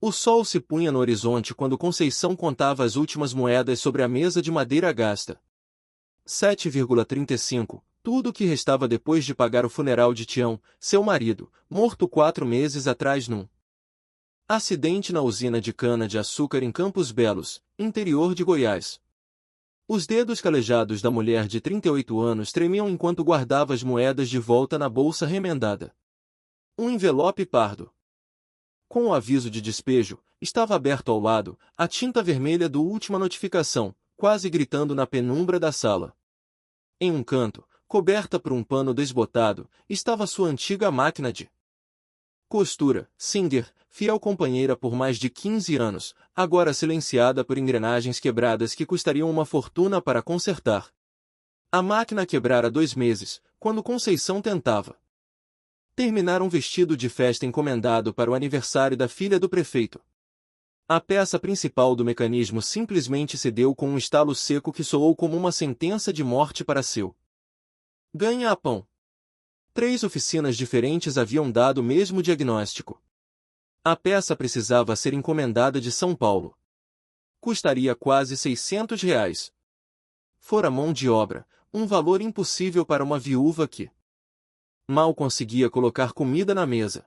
O sol se punha no horizonte quando Conceição contava as últimas moedas sobre a mesa de madeira gasta. 7,35, tudo o que restava depois de pagar o funeral de Tião, seu marido, morto 4 meses atrás num acidente na usina de cana-de-açúcar em Campos Belos, interior de Goiás. Os dedos calejados da mulher de 38 anos tremiam enquanto guardava as moedas de volta na bolsa remendada. Um envelope pardo, com o aviso de despejo, estava aberto ao lado, a tinta vermelha do última notificação, quase gritando na penumbra da sala. Em um canto, coberta por um pano desbotado, estava sua antiga máquina de costura, Singer, fiel companheira por mais de 15 anos, agora silenciada por engrenagens quebradas que custariam uma fortuna para consertar. A máquina quebrara 2 meses, quando Conceição tentava terminar um vestido de festa encomendado para o aniversário da filha do prefeito. A peça principal do mecanismo simplesmente cedeu com um estalo seco que soou como uma sentença de morte para seu ganha-pão. 3 oficinas diferentes haviam dado o mesmo diagnóstico. A peça precisava ser encomendada de São Paulo. Custaria quase R$ 600. Fora mão de obra, um valor impossível para uma viúva que mal conseguia colocar comida na mesa.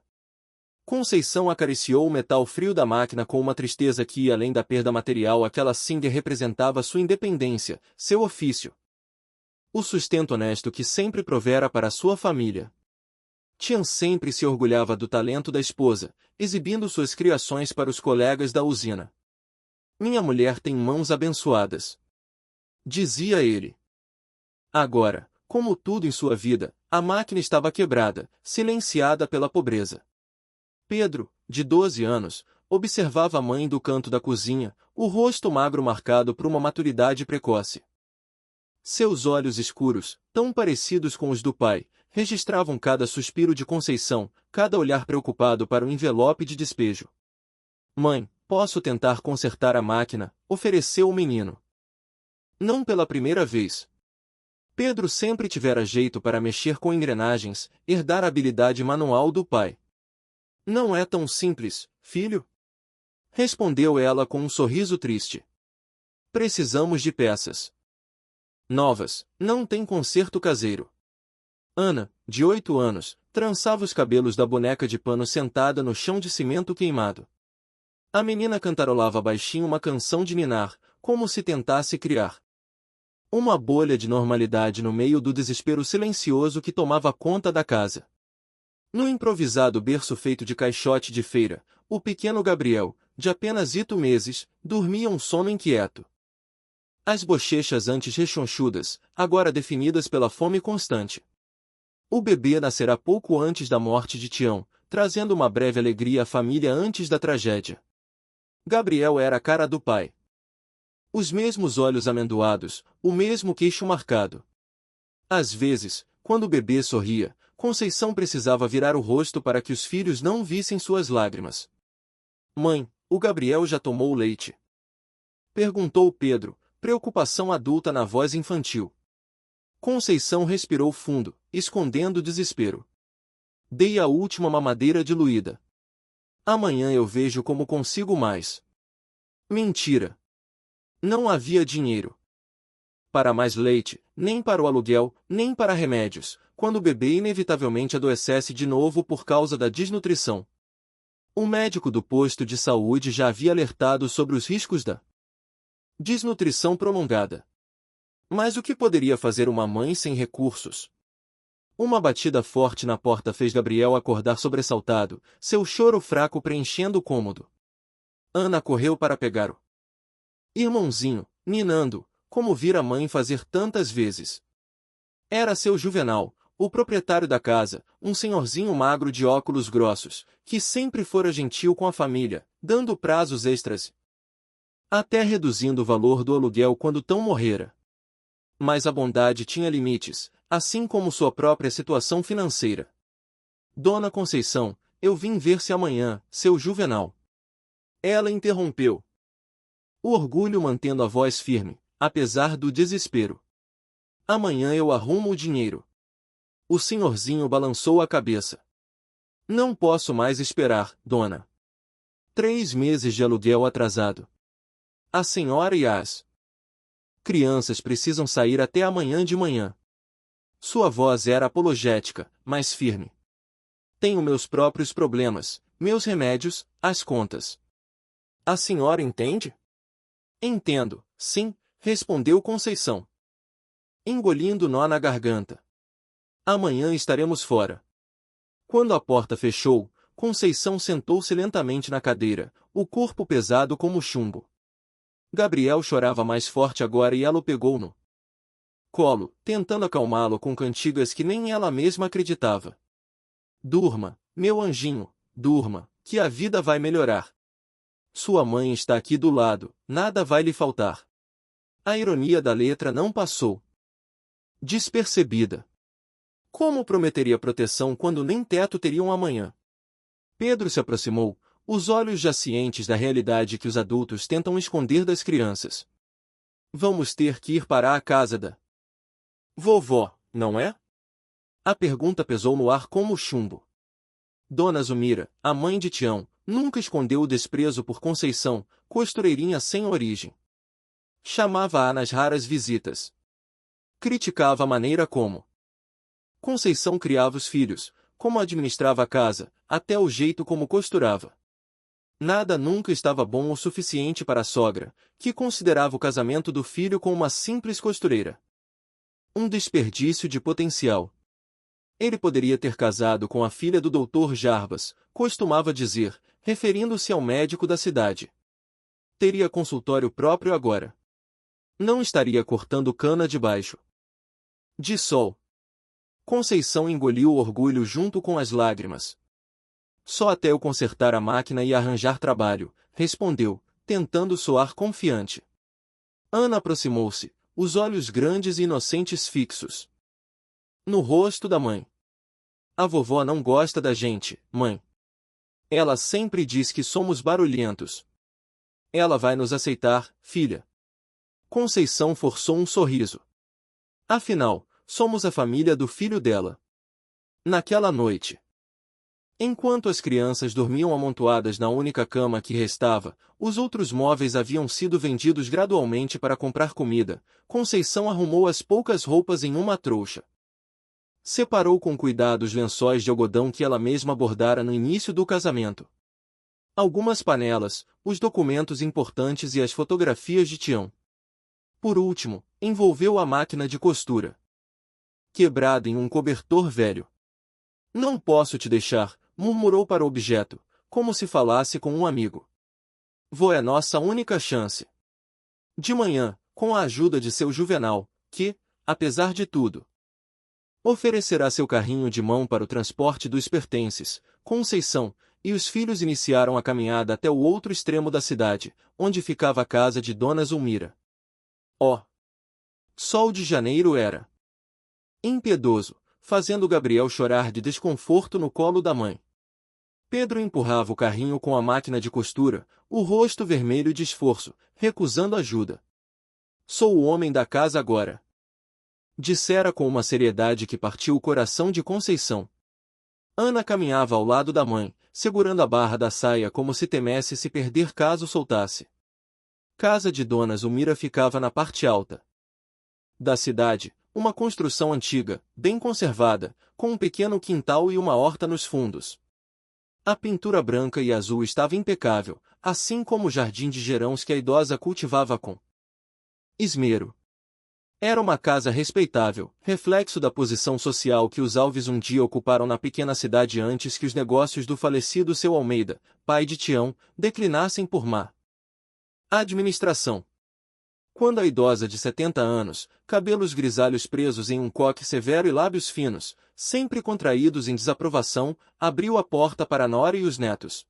Conceição acariciou o metal frio da máquina com uma tristeza que, além da perda material, aquela Singer representava sua independência, seu ofício. O sustento honesto que sempre provera para sua família. Tian sempre se orgulhava do talento da esposa, exibindo suas criações para os colegas da usina. Minha mulher tem mãos abençoadas, dizia ele. Agora, como tudo em sua vida, a máquina estava quebrada, silenciada pela pobreza. Pedro, de 12 anos, observava a mãe do canto da cozinha, o rosto magro marcado por uma maturidade precoce. Seus olhos escuros, tão parecidos com os do pai, registravam cada suspiro de Conceição, cada olhar preocupado para o envelope de despejo. Mãe, posso tentar consertar a máquina, ofereceu o menino. Não pela primeira vez. Pedro sempre tivera jeito para mexer com engrenagens, herdar a habilidade manual do pai. Não é tão simples, filho? Respondeu ela com um sorriso triste. Precisamos de peças novas, não tem conserto caseiro. Ana, de 8 anos, trançava os cabelos da boneca de pano sentada no chão de cimento queimado. A menina cantarolava baixinho uma canção de ninar, como se tentasse criar uma bolha de normalidade no meio do desespero silencioso que tomava conta da casa. No improvisado berço feito de caixote de feira, o pequeno Gabriel, de apenas 8 meses, dormia um sono inquieto. As bochechas antes rechonchudas, agora definidas pela fome constante. O bebê nascerá pouco antes da morte de Tião, trazendo uma breve alegria à família antes da tragédia. Gabriel era a cara do pai. Os mesmos olhos amendoados, o mesmo queixo marcado. Às vezes, quando o bebê sorria, Conceição precisava virar o rosto para que os filhos não vissem suas lágrimas. Mãe, o Gabriel já tomou o leite? Perguntou Pedro, preocupação adulta na voz infantil. Conceição respirou fundo, escondendo o desespero. Dei a última mamadeira diluída. Amanhã eu vejo como consigo mais. Mentira. Não havia dinheiro para mais leite, nem para o aluguel, nem para remédios, quando o bebê inevitavelmente adoecesse de novo por causa da desnutrição. O médico do posto de saúde já havia alertado sobre os riscos da desnutrição prolongada. Mas o que poderia fazer uma mãe sem recursos? Uma batida forte na porta fez Gabriel acordar sobressaltado, seu choro fraco preenchendo o cômodo. Ana correu para pegar o irmãozinho, ninando, como vira a mãe fazer tantas vezes. Era seu Juvenal, o proprietário da casa, um senhorzinho magro de óculos grossos, que sempre fora gentil com a família, dando prazos extras, até reduzindo o valor do aluguel quando tão morrera. Mas a bondade tinha limites, assim como sua própria situação financeira. Dona Conceição, eu vim ver-se amanhã, seu Juvenal. Ela interrompeu. O orgulho mantendo a voz firme, apesar do desespero. Amanhã eu arrumo o dinheiro. O senhorzinho balançou a cabeça. Não posso mais esperar, dona. 3 meses de aluguel atrasado. A senhora e as crianças precisam sair até amanhã de manhã. Sua voz era apologética, mas firme. Tenho meus próprios problemas, meus remédios, as contas. A senhora entende? Entendo, sim, respondeu Conceição, engolindo nó na garganta. Amanhã estaremos fora. Quando a porta fechou, Conceição sentou-se lentamente na cadeira, o corpo pesado como chumbo. Gabriel chorava mais forte agora e ela o pegou no colo, tentando acalmá-lo com cantigas que nem ela mesma acreditava. Durma, meu anjinho, durma, que a vida vai melhorar. Sua mãe está aqui do lado, nada vai lhe faltar. A ironia da letra não passou despercebida. Como prometeria proteção quando nem teto teriam amanhã? Pedro se aproximou, os olhos já cientes da realidade que os adultos tentam esconder das crianças. Vamos ter que ir para a casa da vovó, não é? A pergunta pesou no ar como chumbo. Dona Zumira, a mãe de Tião, nunca escondeu o desprezo por Conceição, costureirinha sem origem. Chamava-a nas raras visitas. Criticava a maneira como Conceição criava os filhos, como administrava a casa, até o jeito como costurava. Nada nunca estava bom o suficiente para a sogra, que considerava o casamento do filho com uma simples costureira um desperdício de potencial. Ele poderia ter casado com a filha do Dr. Jarbas, costumava dizer, referindo-se ao médico da cidade. Teria consultório próprio agora. Não estaria cortando cana de baixo de sol. Conceição engoliu o orgulho junto com as lágrimas. Só até eu consertar a máquina e arranjar trabalho, respondeu, tentando soar confiante. Ana aproximou-se, os olhos grandes e inocentes fixos no rosto da mãe. A vovó não gosta da gente, mãe. Ela sempre diz que somos barulhentos. Ela vai nos aceitar, filha. Conceição forçou um sorriso. Afinal, somos a família do filho dela. Naquela noite, enquanto as crianças dormiam amontoadas na única cama que restava, os outros móveis haviam sido vendidos gradualmente para comprar comida. Conceição arrumou as poucas roupas em uma trouxa. Separou com cuidado os lençóis de algodão que ela mesma bordara no início do casamento. Algumas panelas, os documentos importantes e as fotografias de Tião. Por último, envolveu a máquina de costura, quebrada em um cobertor velho. Não posso te deixar, murmurou para o objeto, como se falasse com um amigo. Vó é nossa única chance. De manhã, com a ajuda de seu Juvenal, que, apesar de tudo, oferecerá seu carrinho de mão para o transporte dos pertences, Conceição e os filhos iniciaram a caminhada até o outro extremo da cidade, onde ficava a casa de Dona Zulmira. Oh! Sol de janeiro era impiedoso, fazendo Gabriel chorar de desconforto no colo da mãe. Pedro empurrava o carrinho com a máquina de costura, o rosto vermelho de esforço, recusando ajuda. Sou o homem da casa agora, dissera com uma seriedade que partiu o coração de Conceição. Ana caminhava ao lado da mãe, segurando a barra da saia como se temesse se perder caso soltasse. Casa de Dona Zulmira ficava na parte alta da cidade, uma construção antiga, bem conservada, com um pequeno quintal e uma horta nos fundos. A pintura branca e azul estava impecável, assim como o jardim de gerãos que a idosa cultivava com esmero. Era uma casa respeitável, reflexo da posição social que os Alves um dia ocuparam na pequena cidade antes que os negócios do falecido seu Almeida, pai de Tião, declinassem por má administração. Quando a idosa de 70 anos, cabelos grisalhos presos em um coque severo e lábios finos, sempre contraídos em desaprovação, abriu a porta para a nora e os netos.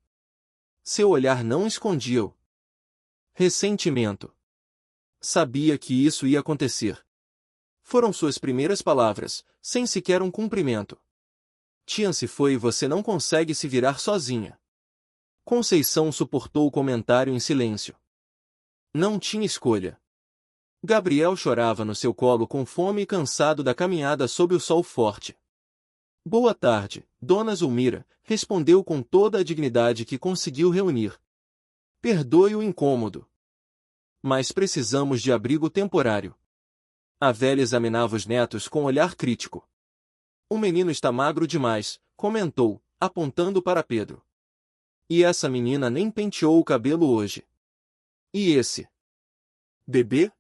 Seu olhar não escondia o ressentimento. Sabia que isso ia acontecer. Foram suas primeiras palavras, sem sequer um cumprimento. Tian se foi e você não consegue se virar sozinha. Conceição suportou o comentário em silêncio. Não tinha escolha. Gabriel chorava no seu colo com fome e cansado da caminhada sob o sol forte. Boa tarde, Dona Zulmira, respondeu com toda a dignidade que conseguiu reunir. Perdoe o incômodo. Mas precisamos de abrigo temporário. A velha examinava os netos com olhar crítico. O menino está magro demais, comentou, apontando para Pedro. E essa menina nem penteou o cabelo hoje. E esse bebê?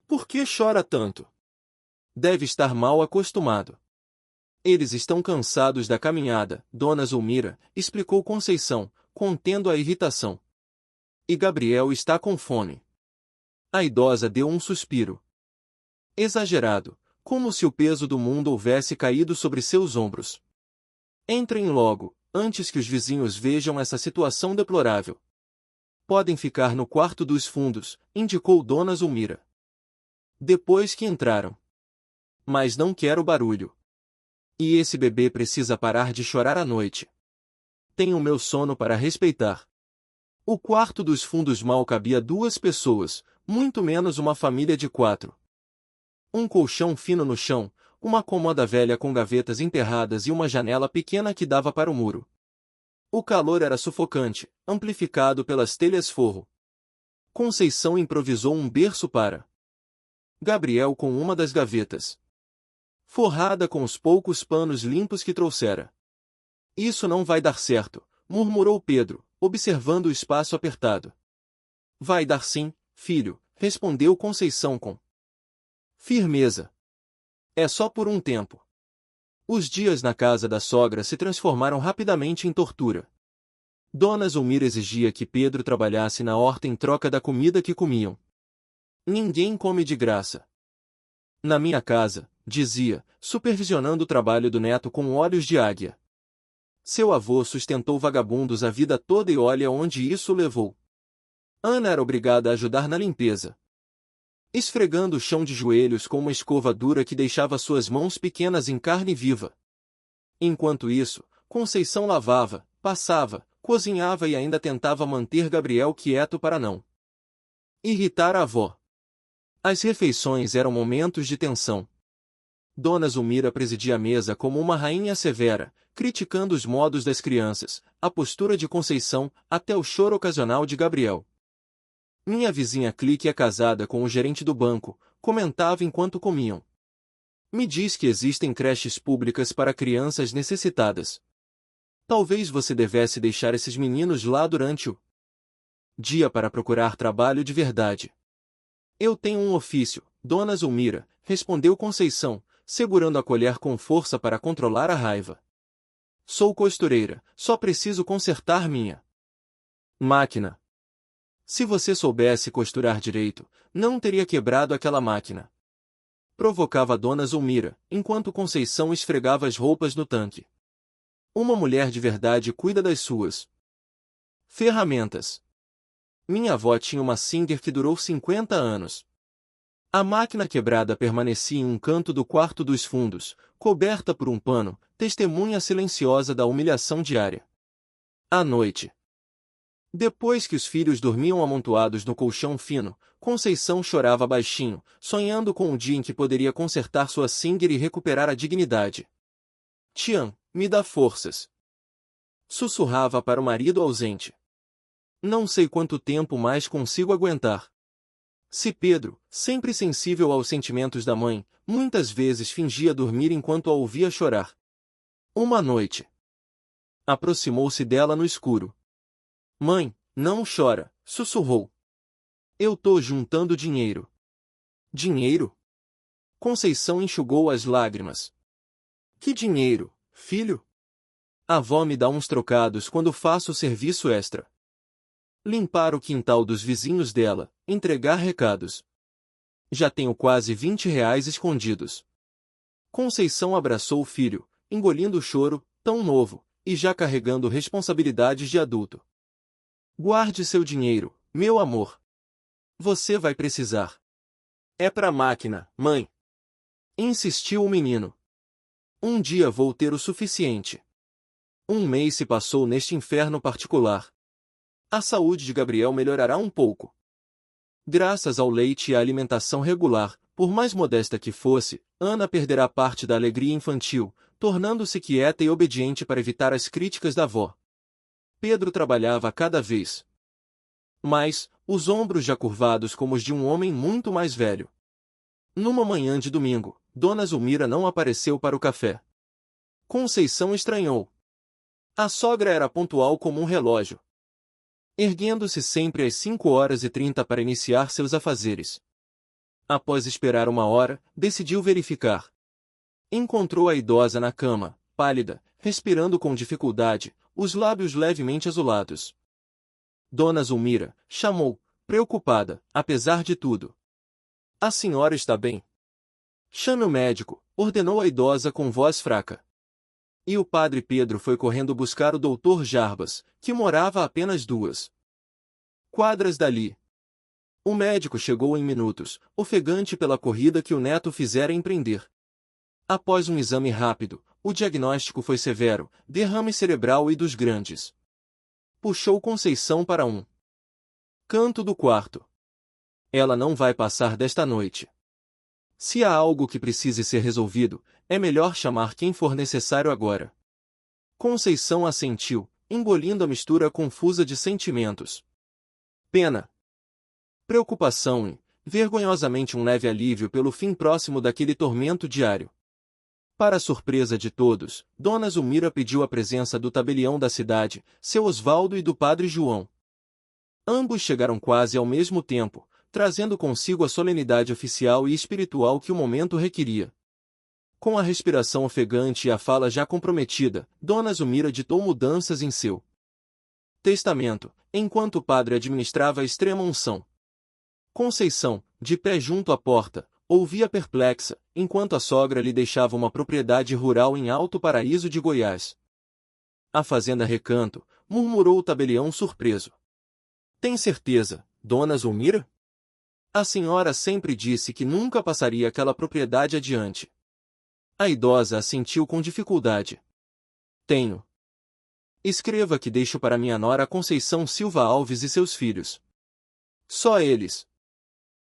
Por que chora tanto? Deve estar mal acostumado. Eles estão cansados da caminhada, Dona Zulmira, explicou Conceição, contendo a irritação. E Gabriel está com fome. A idosa deu um suspiro. Exagerado, como se o peso do mundo houvesse caído sobre seus ombros. Entrem logo, antes que os vizinhos vejam essa situação deplorável. Podem ficar no quarto dos fundos, indicou Dona Zulmira. Depois que entraram. Mas não quero barulho. E esse bebê precisa parar de chorar à noite. Tenho meu sono para respeitar. O quarto dos fundos mal cabia 2 pessoas, muito menos uma família de 4. Um colchão fino no chão, uma cômoda velha com gavetas enterradas e uma janela pequena que dava para o muro. O calor era sufocante, amplificado pelas telhas forro. Conceição improvisou um berço para Gabriel com uma das gavetas, forrada com os poucos panos limpos que trouxera. Isso não vai dar certo, murmurou Pedro, observando o espaço apertado. Vai dar sim, filho, respondeu Conceição com firmeza. É só por um tempo. Os dias na casa da sogra se transformaram rapidamente em tortura. Dona Zulmira exigia que Pedro trabalhasse na horta em troca da comida que comiam. Ninguém come de graça. Na minha casa, dizia, supervisionando o trabalho do neto com olhos de águia. Seu avô sustentou vagabundos a vida toda e olha onde isso levou. Ana era obrigada a ajudar na limpeza, esfregando o chão de joelhos com uma escova dura que deixava suas mãos pequenas em carne viva. Enquanto isso, Conceição lavava, passava, cozinhava e ainda tentava manter Gabriel quieto para não irritar a avó. As refeições eram momentos de tensão. Dona Zulmira presidia a mesa como uma rainha severa, criticando os modos das crianças, a postura de Conceição, até o choro ocasional de Gabriel. Minha vizinha Clique é casada com o gerente do banco, comentava enquanto comiam. Me diz que existem creches públicas para crianças necessitadas. Talvez você devesse deixar esses meninos lá durante o dia para procurar trabalho de verdade. Eu tenho um ofício, Dona Zulmira, respondeu Conceição, segurando a colher com força para controlar a raiva. Sou costureira, só preciso consertar minha máquina. Se você soubesse costurar direito, não teria quebrado aquela máquina. Provocava Dona Zulmira, enquanto Conceição esfregava as roupas no tanque. Uma mulher de verdade cuida das suas ferramentas. Minha avó tinha uma Singer que durou 50 anos. A máquina quebrada permanecia em um canto do quarto dos fundos, coberta por um pano, testemunha silenciosa da humilhação diária. À noite, depois que os filhos dormiam amontoados no colchão fino, Conceição chorava baixinho, sonhando com o dia em que poderia consertar sua Singer e recuperar a dignidade. Tian, me dá forças. Sussurrava para o marido ausente. Não sei quanto tempo mais consigo aguentar. Se Pedro, sempre sensível aos sentimentos da mãe, muitas vezes fingia dormir enquanto a ouvia chorar. Uma noite, aproximou-se dela no escuro. Mãe, não chora, sussurrou. Eu tô juntando dinheiro. Dinheiro? Conceição enxugou as lágrimas. Que dinheiro, filho? A avó me dá uns trocados quando faço serviço extra. Limpar o quintal dos vizinhos dela, entregar recados. Já tenho quase R$ 20 escondidos. Conceição abraçou o filho, engolindo o choro, tão novo, e já carregando responsabilidades de adulto. Guarde seu dinheiro, meu amor. Você vai precisar. É pra máquina, mãe. Insistiu o menino. Um dia vou ter o suficiente. Um mês se passou neste inferno particular. A saúde de Gabriel melhorará um pouco. Graças ao leite e à alimentação regular, por mais modesta que fosse, Ana perderá parte da alegria infantil, tornando-se quieta e obediente para evitar as críticas da avó. Pedro trabalhava cada vez mas, os ombros já curvados como os de um homem muito mais velho. Numa manhã de domingo, Dona Zulmira não apareceu para o café. Conceição estranhou. A sogra era pontual como um relógio, erguendo-se sempre às 5h30 para iniciar seus afazeres. Após esperar uma hora, decidiu verificar. Encontrou a idosa na cama, pálida, respirando com dificuldade, os lábios levemente azulados. Dona Zulmira chamou, preocupada, apesar de tudo. A senhora está bem? Chame o médico, ordenou a idosa com voz fraca. E o padre Pedro foi correndo buscar o doutor Jarbas, que morava a apenas 2 quadras dali. O médico chegou em minutos, ofegante pela corrida que o neto fizera empreender. Após um exame rápido, o diagnóstico foi severo, derrame cerebral e dos grandes. Puxou Conceição para um canto do quarto. Ela não vai passar desta noite. Se há algo que precise ser resolvido, é melhor chamar quem for necessário agora. Conceição assentiu, engolindo a mistura confusa de sentimentos. Pena, preocupação e, vergonhosamente, um leve alívio pelo fim próximo daquele tormento diário. Para a surpresa de todos, Dona Zulmira pediu a presença do tabelião da cidade, seu Osvaldo, e do padre João. Ambos chegaram quase ao mesmo tempo, trazendo consigo a solenidade oficial e espiritual que o momento requeria. Com a respiração ofegante e a fala já comprometida, Dona Zulmira ditou mudanças em seu testamento, enquanto o padre administrava a extrema-unção. Conceição, de pé junto à porta, ouvia perplexa, enquanto a sogra lhe deixava uma propriedade rural em Alto Paraíso de Goiás. A fazenda Recanto, murmurou o tabelião surpreso. Tem certeza, Dona Zulmira? A senhora sempre disse que nunca passaria aquela propriedade adiante. A idosa assentiu com dificuldade. Tenho. Escreva que deixo para minha nora Conceição Silva Alves e seus filhos. Só eles.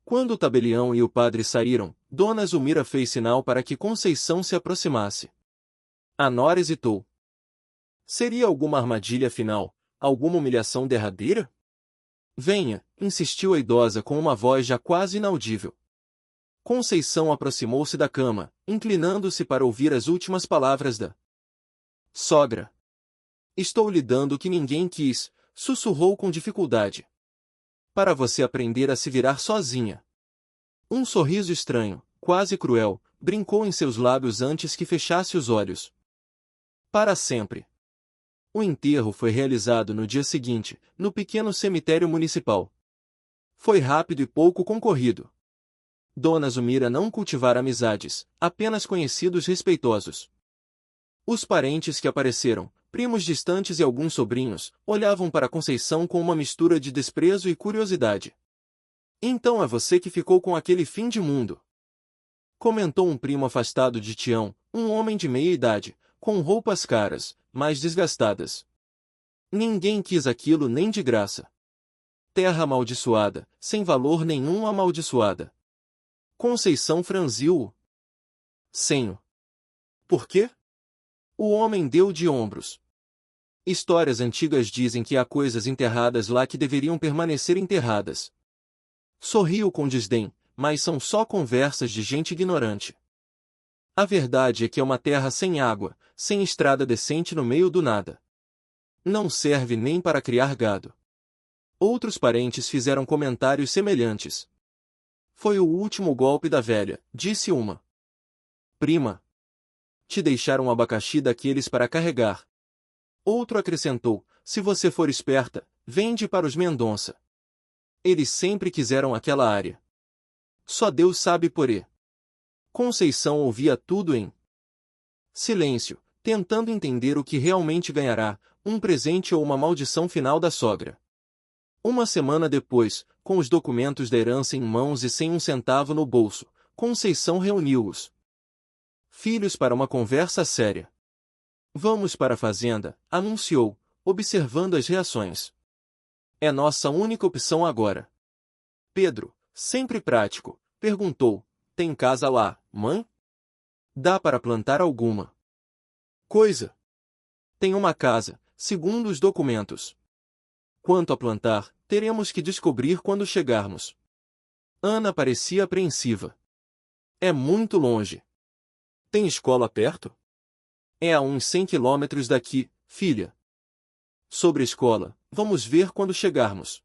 Quando o tabelião e o padre saíram, Dona Zulmira fez sinal para que Conceição se aproximasse. A nora hesitou. Seria alguma armadilha final, alguma humilhação derradeira? Venha, insistiu a idosa com uma voz já quase inaudível. Conceição aproximou-se da cama, inclinando-se para ouvir as últimas palavras da sogra. Estou lhe dando o que ninguém quis, sussurrou com dificuldade. Para você aprender a se virar sozinha. Um sorriso estranho, quase cruel, brincou em seus lábios antes que fechasse os olhos. Para sempre. O enterro foi realizado no dia seguinte, no pequeno cemitério municipal. Foi rápido e pouco concorrido. Dona Zulmira não cultivara amizades, apenas conhecidos respeitosos. Os parentes que apareceram, primos distantes e alguns sobrinhos, olhavam para Conceição com uma mistura de desprezo e curiosidade. Então é você que ficou com aquele fim de mundo? Comentou um primo afastado de Tião, um homem de meia idade, com roupas caras, mas desgastadas. Ninguém quis aquilo nem de graça. Terra amaldiçoada, sem valor nenhum, amaldiçoada. Conceição franziu o senho. Por quê? O homem deu de ombros. Histórias antigas dizem que há coisas enterradas lá que deveriam permanecer enterradas. Sorriu com desdém, mas são só conversas de gente ignorante. A verdade é que é uma terra sem água, sem estrada decente no meio do nada. Não serve nem para criar gado. Outros parentes fizeram comentários semelhantes. Foi o último golpe da velha, disse uma prima. Te deixaram um abacaxi daqueles para carregar. Outro acrescentou, se você for esperta, vende para os Mendonça. Eles sempre quiseram aquela área. Só Deus sabe porquê. Conceição ouvia tudo em silêncio, tentando entender o que realmente ganhará, um presente ou uma maldição final da sogra. Uma semana depois, com os documentos da herança em mãos e sem um centavo no bolso, Conceição reuniu-os filhos para uma conversa séria. Vamos para a fazenda, anunciou, observando as reações. É nossa única opção agora. Pedro, sempre prático, perguntou, tem casa lá, mãe? Dá para plantar alguma coisa? Tem uma casa, segundo os documentos. Quanto a plantar, teremos que descobrir quando chegarmos. Ana parecia apreensiva. É muito longe. Tem escola perto? É a uns 100 quilômetros daqui, filha. Sobre a escola, vamos ver quando chegarmos.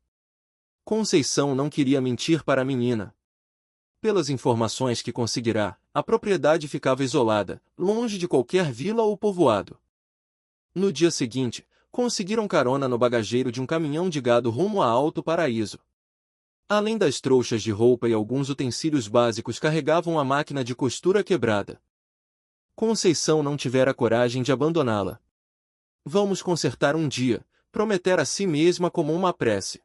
Conceição não queria mentir para a menina. Pelas informações que conseguirá, a propriedade ficava isolada, longe de qualquer vila ou povoado. No dia seguinte, conseguiram carona no bagageiro de um caminhão de gado rumo a Alto Paraíso. Além das trouxas de roupa e alguns utensílios básicos, carregavam a máquina de costura quebrada. Conceição não tivera coragem de abandoná-la. Vamos consertar um dia, prometera a si mesma como uma prece.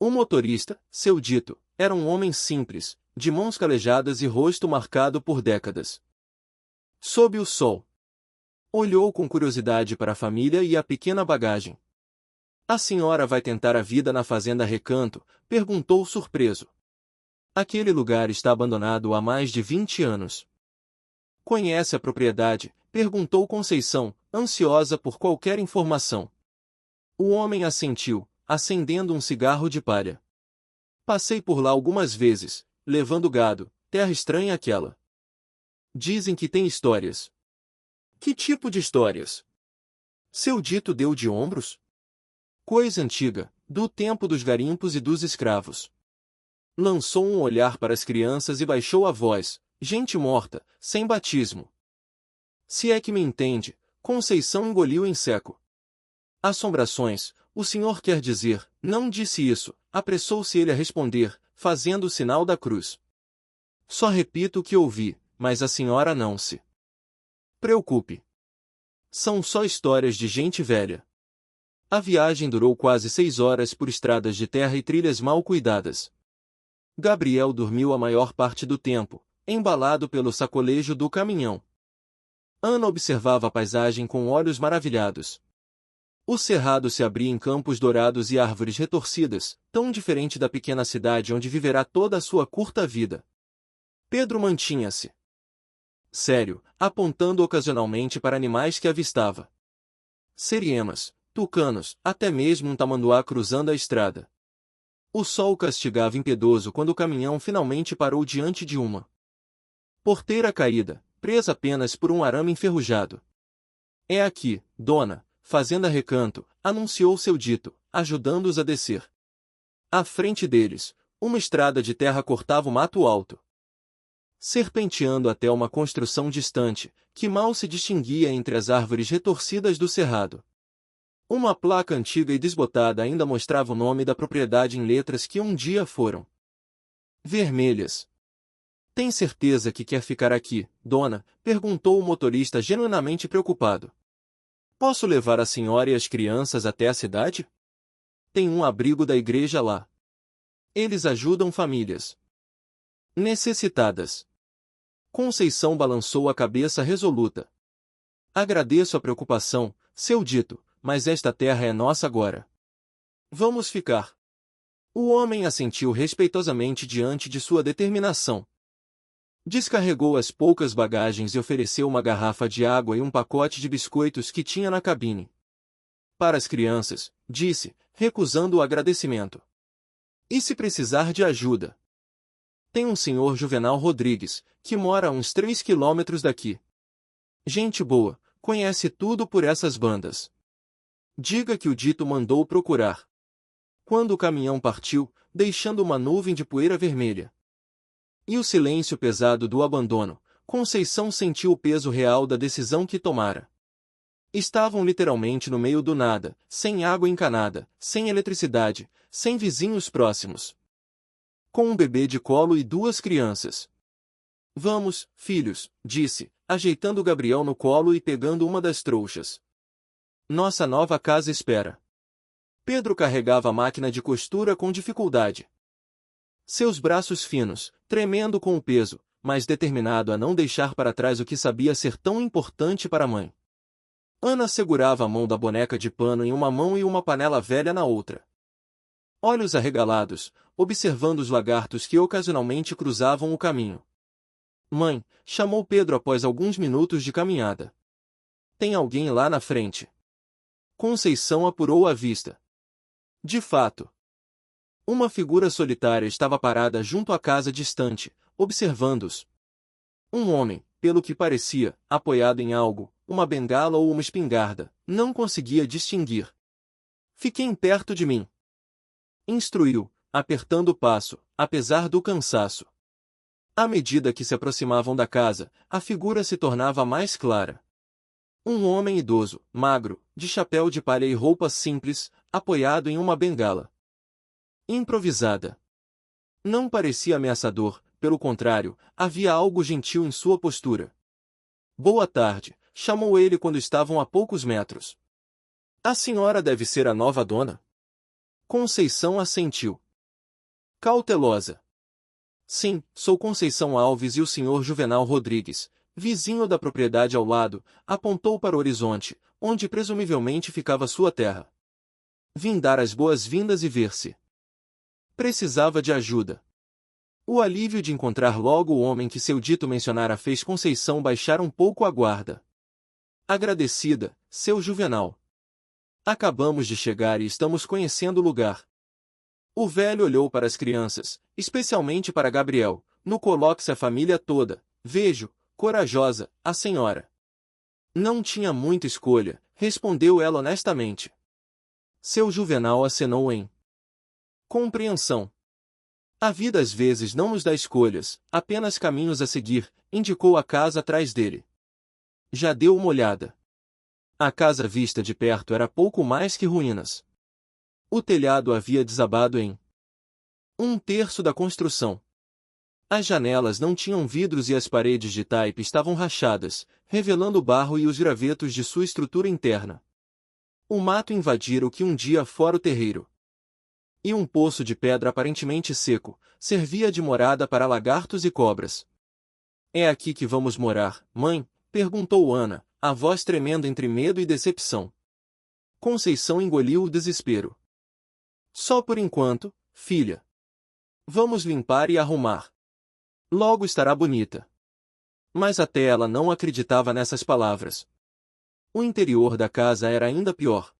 O motorista, seu dito, era um homem simples, de mãos calejadas e rosto marcado por décadas. Sob o sol. Olhou com curiosidade para a família e a pequena bagagem. A senhora vai tentar a vida na fazenda Recanto? Perguntou surpreso. Aquele lugar está abandonado há mais de 20 anos. Conhece a propriedade? Perguntou Conceição, ansiosa por qualquer informação. O homem assentiu, acendendo um cigarro de palha. Passei por lá algumas vezes, levando gado, terra estranha aquela. Dizem que tem histórias. Que tipo de histórias? Seu dito deu de ombros? Coisa antiga, do tempo dos garimpos e dos escravos. Lançou um olhar para as crianças e baixou a voz, gente morta, sem batismo. Se é que me entende, Conceição engoliu em seco. Assombrações, o senhor quer dizer, não disse isso, apressou-se ele a responder, fazendo o sinal da cruz. Só repito o que ouvi, mas a senhora não se preocupe. São só histórias de gente velha. A viagem durou quase 6 horas por estradas de terra e trilhas mal cuidadas. Gabriel dormiu a maior parte do tempo, embalado pelo sacolejo do caminhão. Ana observava a paisagem com olhos maravilhados. O cerrado se abria em campos dourados e árvores retorcidas, tão diferente da pequena cidade onde viverá toda a sua curta vida. Pedro mantinha-se sério, apontando ocasionalmente para animais que avistava. Seriemas, tucanos, até mesmo um tamanduá cruzando a estrada. O sol castigava impiedoso quando o caminhão finalmente parou diante de uma porteira caída, presa apenas por um arame enferrujado. É aqui, dona, fazenda Recanto, anunciou seu dito, ajudando-os a descer. À frente deles, uma estrada de terra cortava o mato alto, serpenteando até uma construção distante, que mal se distinguia entre as árvores retorcidas do cerrado. Uma placa antiga e desbotada ainda mostrava o nome da propriedade em letras que um dia foram vermelhas. Tem certeza que quer ficar aqui, dona? Perguntou o motorista genuinamente preocupado. Posso levar a senhora e as crianças até a cidade? Tem um abrigo da igreja lá. Eles ajudam famílias necessitadas. Conceição balançou a cabeça resoluta. Agradeço a preocupação, seu dito, mas esta terra é nossa agora. Vamos ficar. O homem assentiu respeitosamente diante de sua determinação. Descarregou as poucas bagagens e ofereceu uma garrafa de água e um pacote de biscoitos que tinha na cabine. Para as crianças, disse, recusando o agradecimento. E se precisar de ajuda? Tem um senhor Juvenal Rodrigues, que mora a uns 3 quilômetros daqui. Gente boa, conhece tudo por essas bandas. Diga que o dito mandou procurar. Quando o caminhão partiu, deixando uma nuvem de poeira vermelha e o silêncio pesado do abandono, Conceição sentiu o peso real da decisão que tomara. Estavam literalmente no meio do nada, sem água encanada, sem eletricidade, sem vizinhos próximos. Com um bebê de colo e 2 crianças. Vamos, filhos, disse, ajeitando Gabriel no colo e pegando uma das trouxas. Nossa nova casa espera. Pedro carregava a máquina de costura com dificuldade. Seus braços finos, tremendo com o peso, mas determinado a não deixar para trás o que sabia ser tão importante para a mãe. Ana segurava a mão da boneca de pano em uma mão e uma panela velha na outra. Olhos arregalados, observando os lagartos que ocasionalmente cruzavam o caminho. Mãe, chamou Pedro após alguns minutos de caminhada. Tem alguém lá na frente. Conceição apurou a vista. De fato. Uma figura solitária estava parada junto à casa distante, observando-os. Um homem, pelo que parecia, apoiado em algo, uma bengala ou uma espingarda, não conseguia distinguir. Fiquem perto de mim. Instruiu, apertando o passo, apesar do cansaço. À medida que se aproximavam da casa, a figura se tornava mais clara. Um homem idoso, magro, de chapéu de palha e roupas simples, apoiado em uma bengala improvisada. Não parecia ameaçador, pelo contrário, havia algo gentil em sua postura. Boa tarde, chamou ele quando estavam a poucos metros. A senhora deve ser a nova dona? Conceição assentiu. Cautelosa. Sim, sou Conceição Alves e o senhor Juvenal Rodrigues, vizinho da propriedade ao lado, apontou para o horizonte, onde presumivelmente ficava sua terra. Vim dar as boas-vindas e ver-se. Precisava de ajuda. O alívio de encontrar logo o homem que seu dito mencionara fez Conceição baixar um pouco a guarda. Agradecida, seu Juvenal. Acabamos de chegar e estamos conhecendo o lugar. O velho olhou para as crianças, especialmente para Gabriel. No coloque-se a família toda. Vejo, corajosa, a senhora. Não tinha muita escolha, respondeu ela honestamente. Seu Juvenal acenou em compreensão. A vida às vezes não nos dá escolhas, apenas caminhos a seguir, indicou a casa atrás dele. Já deu uma olhada. A casa vista de perto era pouco mais que ruínas. O telhado havia desabado em 1/3 da construção. As janelas não tinham vidros e as paredes de taipe estavam rachadas, revelando o barro e os gravetos de sua estrutura interna. O mato invadira o que um dia fora o terreiro. E um poço de pedra aparentemente seco, servia de morada para lagartos e cobras. É aqui que vamos morar, mãe? Perguntou Ana, a voz tremendo entre medo e decepção. Conceição engoliu o desespero. Só por enquanto, filha. Vamos limpar e arrumar. Logo estará bonita. Mas até ela não acreditava nessas palavras. O interior da casa era ainda pior.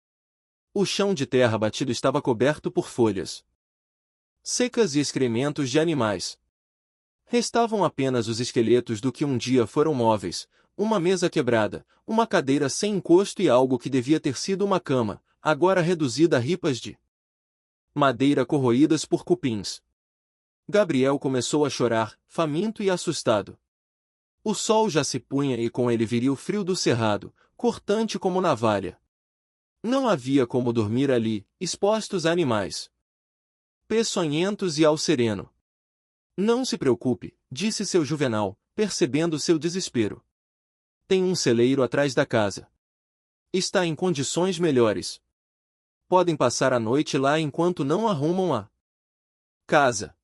O chão de terra batido estava coberto por folhas secas e excrementos de animais. Restavam apenas os esqueletos do que um dia foram móveis, uma mesa quebrada, uma cadeira sem encosto e algo que devia ter sido uma cama, agora reduzida a ripas de madeira corroídas por cupins. Gabriel começou a chorar, faminto e assustado. O sol já se punha e com ele viria o frio do cerrado, cortante como navalha. Não havia como dormir ali, expostos a animais peçonhentos e ao sereno. Não se preocupe, disse seu Juvenal, percebendo seu desespero. Tem um celeiro atrás da casa. Está em condições melhores. Podem passar a noite lá enquanto não arrumam a casa.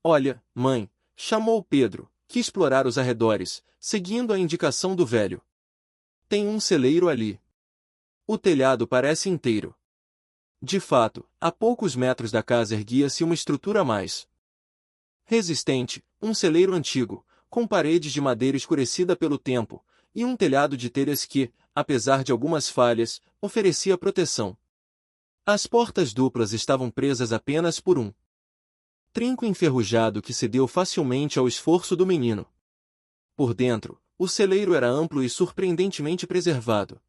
Olha, mãe, chamou Pedro, que explorar os arredores, seguindo a indicação do velho. Tem um celeiro ali. O telhado parece inteiro. De fato, a poucos metros da casa erguia-se uma estrutura mais resistente, um celeiro antigo, com paredes de madeira escurecida pelo tempo, e um telhado de telhas que, apesar de algumas falhas, oferecia proteção. As portas duplas estavam presas apenas por um trinco enferrujado que cedeu facilmente ao esforço do menino. Por dentro, o celeiro era amplo e surpreendentemente preservado.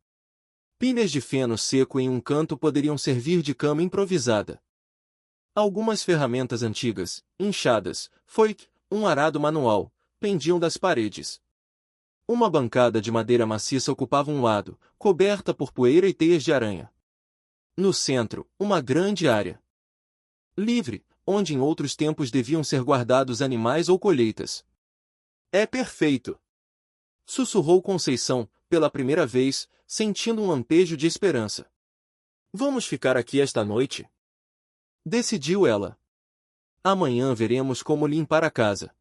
Pilhas de feno seco em um canto poderiam servir de cama improvisada. Algumas ferramentas antigas, inchadas, foice, um arado manual, pendiam das paredes. Uma bancada de madeira maciça ocupava um lado, coberta por poeira e teias de aranha. No centro, uma grande área livre, onde em outros tempos deviam ser guardados animais ou colheitas. É perfeito! Sussurrou Conceição, pela primeira vez, sentindo um lampejo de esperança. Vamos ficar aqui esta noite? Decidiu ela. Amanhã veremos como limpar a casa.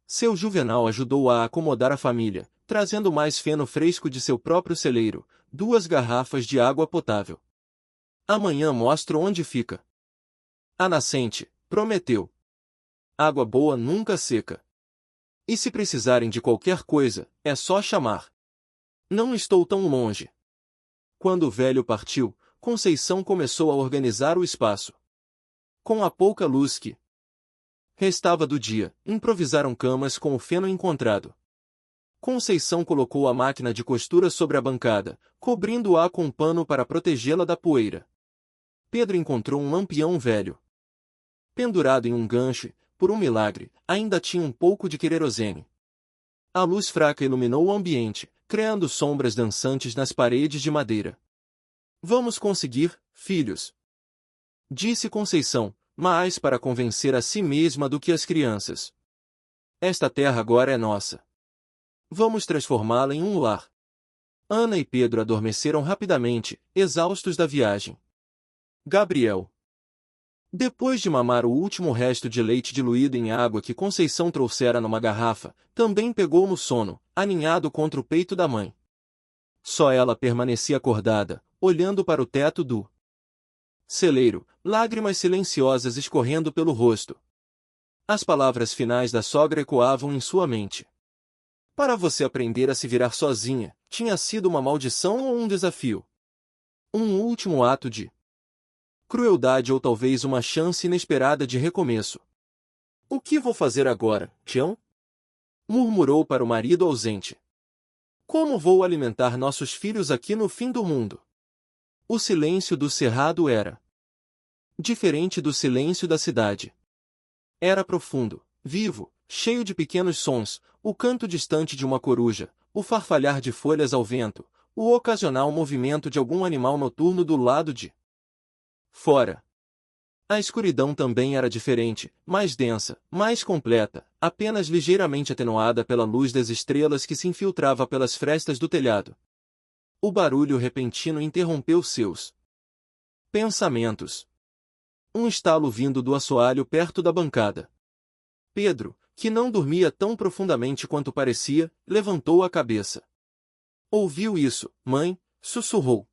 Seu Juvenal ajudou-a a acomodar a família, trazendo mais feno fresco de seu próprio celeiro, 2 garrafas de água potável. Amanhã mostro onde fica. A nascente, prometeu. Água boa nunca seca. E se precisarem de qualquer coisa, é só chamar. Não estou tão longe. Quando o velho partiu, Conceição começou a organizar o espaço. Com a pouca luz que restava do dia, improvisaram camas com o feno encontrado. Conceição colocou a máquina de costura sobre a bancada, cobrindo-a com um pano para protegê-la da poeira. Pedro encontrou um lampião velho. Pendurado em um gancho, por um milagre, ainda tinha um pouco de querosene. A luz fraca iluminou o ambiente, criando sombras dançantes nas paredes de madeira. Vamos conseguir, filhos, disse Conceição, mais para convencer a si mesma do que as crianças. Esta terra agora é nossa. Vamos transformá-la em um lar. Ana e Pedro adormeceram rapidamente, exaustos da viagem. Gabriel, depois de mamar o último resto de leite diluído em água que Conceição trouxera numa garrafa, também pegou no sono, aninhado contra o peito da mãe. Só ela permanecia acordada, olhando para o teto do celeiro, lágrimas silenciosas escorrendo pelo rosto. As palavras finais da sogra ecoavam em sua mente. Para você aprender a se virar sozinha, tinha sido uma maldição ou um desafio? Um último ato de crueldade ou talvez uma chance inesperada de recomeço. O que vou fazer agora, Tião? Murmurou para o marido ausente. Como vou alimentar nossos filhos aqui no fim do mundo? O silêncio do cerrado era diferente do silêncio da cidade. Era profundo, vivo, cheio de pequenos sons, o canto distante de uma coruja, o farfalhar de folhas ao vento, o ocasional movimento de algum animal noturno do lado de fora. A escuridão também era diferente, mais densa, mais completa, apenas ligeiramente atenuada pela luz das estrelas que se infiltrava pelas frestas do telhado. O barulho repentino interrompeu seus pensamentos. Um estalo vindo do assoalho perto da bancada. Pedro, que não dormia tão profundamente quanto parecia, levantou a cabeça. Ouviu isso, mãe? Sussurrou.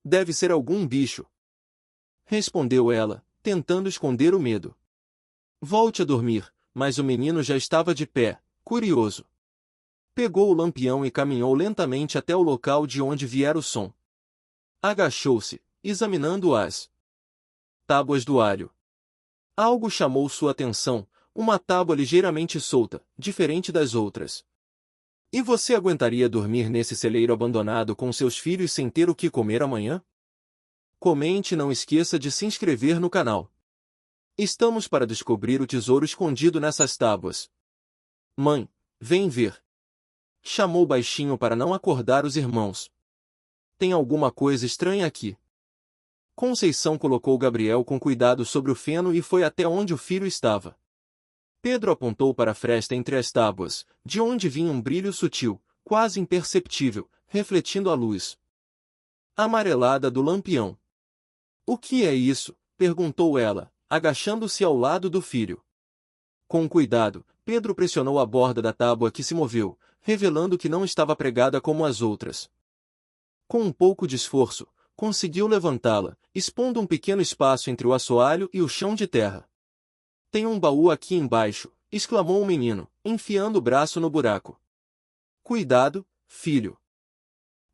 Deve ser algum bicho. Respondeu ela, tentando esconder o medo. Volte a dormir, mas o menino já estava de pé, curioso. Pegou o lampião e caminhou lentamente até o local de onde viera o som. Agachou-se, examinando as tábuas do alho. Algo chamou sua atenção, uma tábua ligeiramente solta, diferente das outras. E você aguentaria dormir nesse celeiro abandonado com seus filhos sem ter o que comer amanhã? Comente e não esqueça de se inscrever no canal. Estamos para descobrir o tesouro escondido nessas tábuas. Mãe, vem ver. Chamou baixinho para não acordar os irmãos. Tem alguma coisa estranha aqui. Conceição colocou Gabriel com cuidado sobre o feno e foi até onde o filho estava. Pedro apontou para a fresta entre as tábuas, de onde vinha um brilho sutil, quase imperceptível, refletindo a luz amarelada do lampião. O que é isso? Perguntou ela, agachando-se ao lado do filho. Com cuidado, Pedro pressionou a borda da tábua que se moveu, revelando que não estava pregada como as outras. Com um pouco de esforço, conseguiu levantá-la, expondo um pequeno espaço entre o assoalho e o chão de terra. Tem um baú aqui embaixo, exclamou o menino, enfiando o braço no buraco. Cuidado, filho.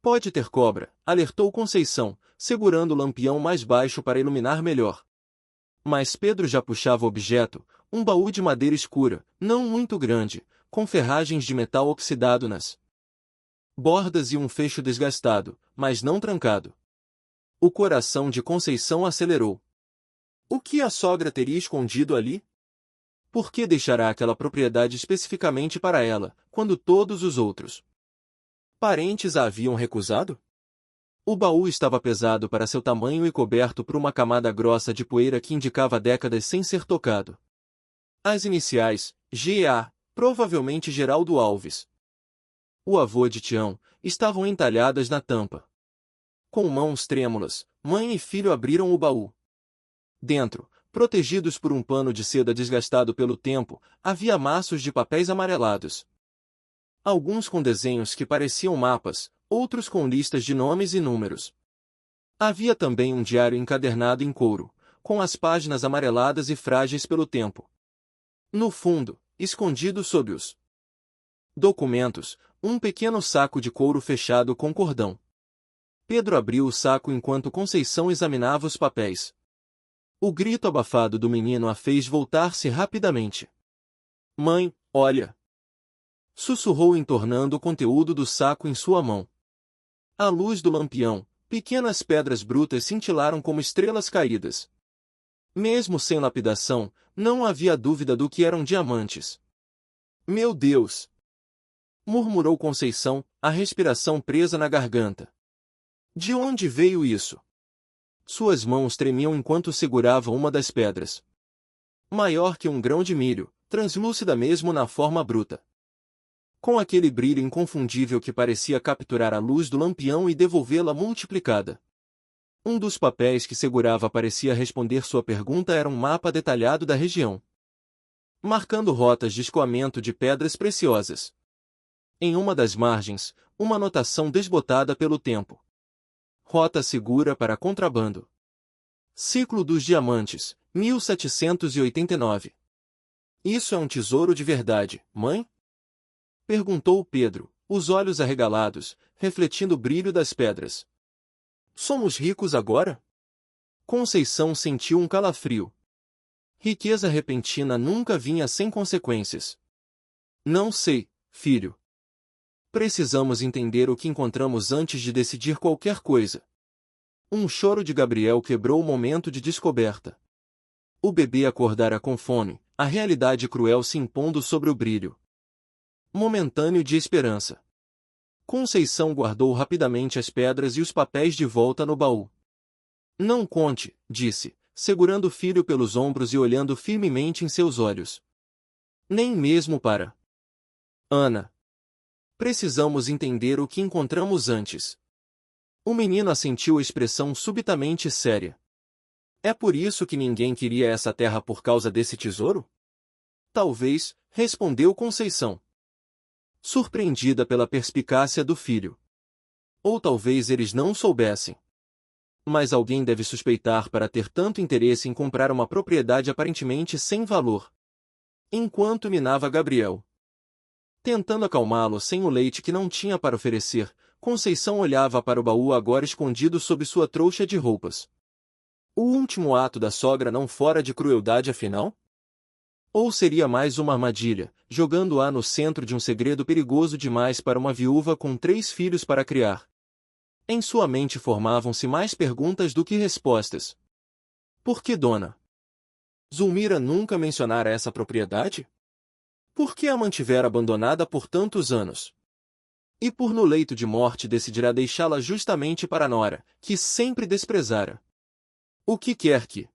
Pode ter cobra, alertou Conceição, segurando o lampião mais baixo para iluminar melhor. Mas Pedro já puxava o objeto, um baú de madeira escura, não muito grande, com ferragens de metal oxidado nas bordas e um fecho desgastado, mas não trancado. O coração de Conceição acelerou. O que a sogra teria escondido ali? Por que deixará aquela propriedade especificamente para ela, quando todos os outros parentes a haviam recusado? O baú estava pesado para seu tamanho e coberto por uma camada grossa de poeira que indicava décadas sem ser tocado. As iniciais, G.A., provavelmente Geraldo Alves. O avô de Tião, estavam entalhadas na tampa. Com mãos trêmulas, mãe e filho abriram o baú. Dentro, protegidos por um pano de seda desgastado pelo tempo, havia maços de papéis amarelados. Alguns com desenhos que pareciam mapas, outros com listas de nomes e números. Havia também um diário encadernado em couro, com as páginas amareladas e frágeis pelo tempo. No fundo, escondido sob os documentos, um pequeno saco de couro fechado com cordão. Pedro abriu o saco enquanto Conceição examinava os papéis. O grito abafado do menino a fez voltar-se rapidamente. Mãe, olha! Sussurrou entornando o conteúdo do saco em sua mão. À luz do lampião, pequenas pedras brutas cintilaram como estrelas caídas. Mesmo sem lapidação, não havia dúvida do que eram diamantes. Meu Deus! Murmurou Conceição, a respiração presa na garganta. De onde veio isso? Suas mãos tremiam enquanto segurava uma das pedras. Maior que um grão de milho, translúcida mesmo na forma bruta. Com aquele brilho inconfundível que parecia capturar a luz do lampião e devolvê-la multiplicada. Um dos papéis que segurava parecia responder sua pergunta era um mapa detalhado da região, marcando rotas de escoamento de pedras preciosas. Em uma das margens, uma anotação desbotada pelo tempo. Rota segura para contrabando. Ciclo dos Diamantes, 1789. Isso é um tesouro de verdade, mãe? Perguntou Pedro, os olhos arregalados, refletindo o brilho das pedras. Somos ricos agora? Conceição sentiu um calafrio. Riqueza repentina nunca vinha sem consequências. Não sei, filho. Precisamos entender o que encontramos antes de decidir qualquer coisa. Um choro de Gabriel quebrou o momento de descoberta. O bebê acordara com fome, a realidade cruel se impondo sobre o brilho momentâneo de esperança. Conceição guardou rapidamente as pedras e os papéis de volta no baú. Não conte, disse, segurando o filho pelos ombros e olhando firmemente em seus olhos. Nem mesmo para Ana. Precisamos entender o que encontramos antes. O menino assentiu a expressão subitamente séria. É por isso que ninguém queria essa terra por causa desse tesouro? Talvez, respondeu Conceição, surpreendida pela perspicácia do filho. Ou talvez eles não soubessem. Mas alguém deve suspeitar para ter tanto interesse em comprar uma propriedade aparentemente sem valor. Enquanto minava Gabriel, tentando acalmá-lo sem o leite que não tinha para oferecer, Conceição olhava para o baú agora escondido sob sua trouxa de roupas. O último ato da sogra não fora de crueldade afinal? Ou seria mais uma armadilha, jogando-a no centro de um segredo perigoso demais para uma viúva com 3 filhos para criar? Em sua mente formavam-se mais perguntas do que respostas. Por que Dona Zulmira nunca mencionara essa propriedade? Por que a mantivera abandonada por tantos anos? E por no leito de morte decidirá deixá-la justamente para a nora, que sempre desprezara? O que quer que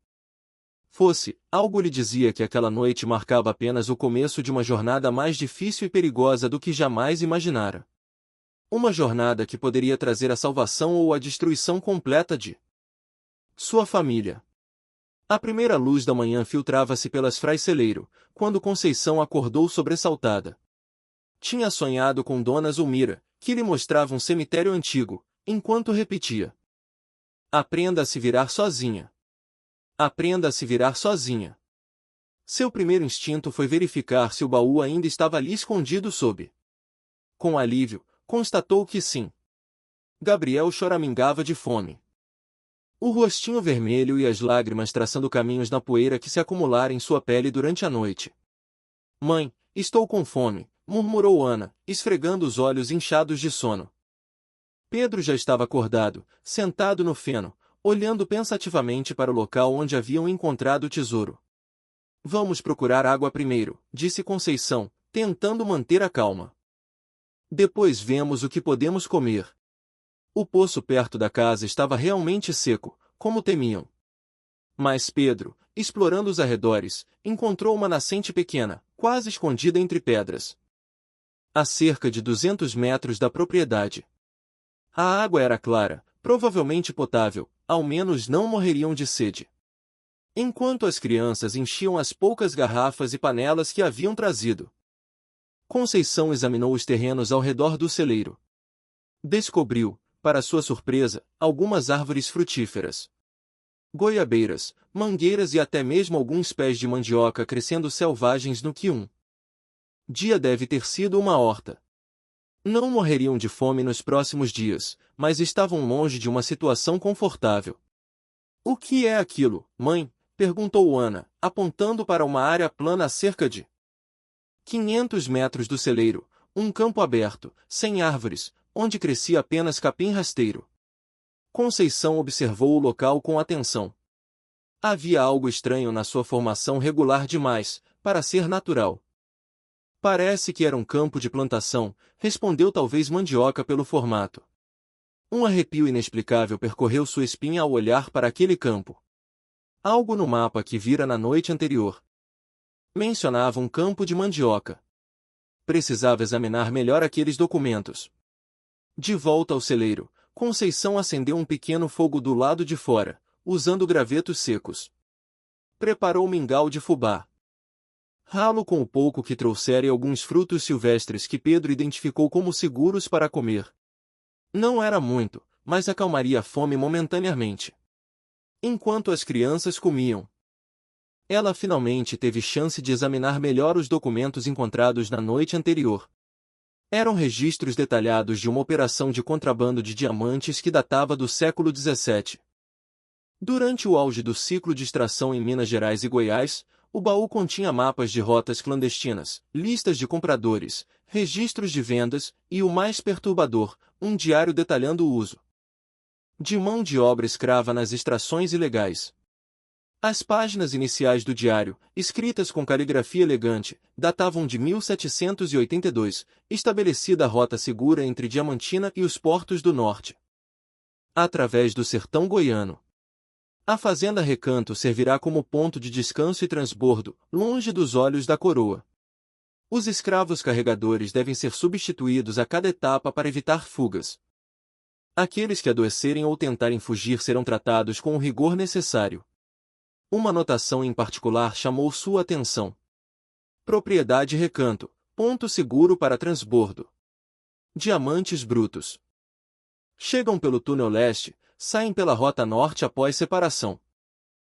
fosse, algo lhe dizia que aquela noite marcava apenas o começo de uma jornada mais difícil e perigosa do que jamais imaginara. Uma jornada que poderia trazer a salvação ou a destruição completa de sua família. A primeira luz da manhã filtrava-se pelas fraiceleiro, quando Conceição acordou sobressaltada. Tinha sonhado com Dona Zulmira, que lhe mostrava um cemitério antigo, enquanto repetia: aprenda a se virar sozinha. Aprenda a se virar sozinha. Seu primeiro instinto foi verificar se o baú ainda estava ali escondido sob. Com alívio, constatou que sim. Gabriel choramingava de fome. O rostinho vermelho e as lágrimas traçando caminhos na poeira que se acumulara em sua pele durante a noite. Mãe, estou com fome, murmurou Ana, esfregando os olhos inchados de sono. Pedro já estava acordado, sentado no feno, olhando pensativamente para o local onde haviam encontrado o tesouro. Vamos procurar água primeiro, disse Conceição, tentando manter a calma. Depois vemos o que podemos comer. O poço perto da casa estava realmente seco, como temiam. Mas Pedro, explorando os arredores, encontrou uma nascente pequena, quase escondida entre pedras. A cerca de 200 metros da propriedade. A água era clara, provavelmente potável, ao menos não morreriam de sede. Enquanto as crianças enchiam as poucas garrafas e panelas que haviam trazido, Conceição examinou os terrenos ao redor do celeiro. Descobriu, para sua surpresa, algumas árvores frutíferas. Goiabeiras, mangueiras e até mesmo alguns pés de mandioca crescendo selvagens no que um dia deve ter sido uma horta. Não morreriam de fome nos próximos dias, mas estavam longe de uma situação confortável. O que é aquilo, mãe? Perguntou Ana, apontando para uma área plana a cerca de 500 metros do celeiro, um campo aberto, sem árvores, onde crescia apenas capim rasteiro. Conceição observou o local com atenção. Havia algo estranho na sua formação regular demais, para ser natural. Parece que era um campo de plantação, respondeu talvez mandioca pelo formato. Um arrepio inexplicável percorreu sua espinha ao olhar para aquele campo. Algo no mapa que vira na noite anterior mencionava um campo de mandioca. Precisava examinar melhor aqueles documentos. De volta ao celeiro, Conceição acendeu um pequeno fogo do lado de fora, usando gravetos secos. Preparou mingau de fubá. Ralo com o pouco que trouxera e alguns frutos silvestres que Pedro identificou como seguros para comer. Não era muito, mas acalmaria a fome momentaneamente. Enquanto as crianças comiam, ela finalmente teve chance de examinar melhor os documentos encontrados na noite anterior. Eram registros detalhados de uma operação de contrabando de diamantes que datava do século XVII. Durante o auge do ciclo de extração em Minas Gerais e Goiás, o baú continha mapas de rotas clandestinas, listas de compradores, registros de vendas e, o mais perturbador, um diário detalhando o uso de mão de obra escrava nas extrações ilegais. As páginas iniciais do diário, escritas com caligrafia elegante, datavam de 1782, estabelecida a rota segura entre Diamantina e os portos do norte, através do sertão goiano. A fazenda Recanto servirá como ponto de descanso e transbordo, longe dos olhos da coroa. Os escravos carregadores devem ser substituídos a cada etapa para evitar fugas. Aqueles que adoecerem ou tentarem fugir serão tratados com o rigor necessário. Uma anotação em particular chamou sua atenção. Propriedade Recanto, ponto seguro para transbordo. Diamantes brutos. Chegam pelo túnel leste, saem pela rota norte após separação.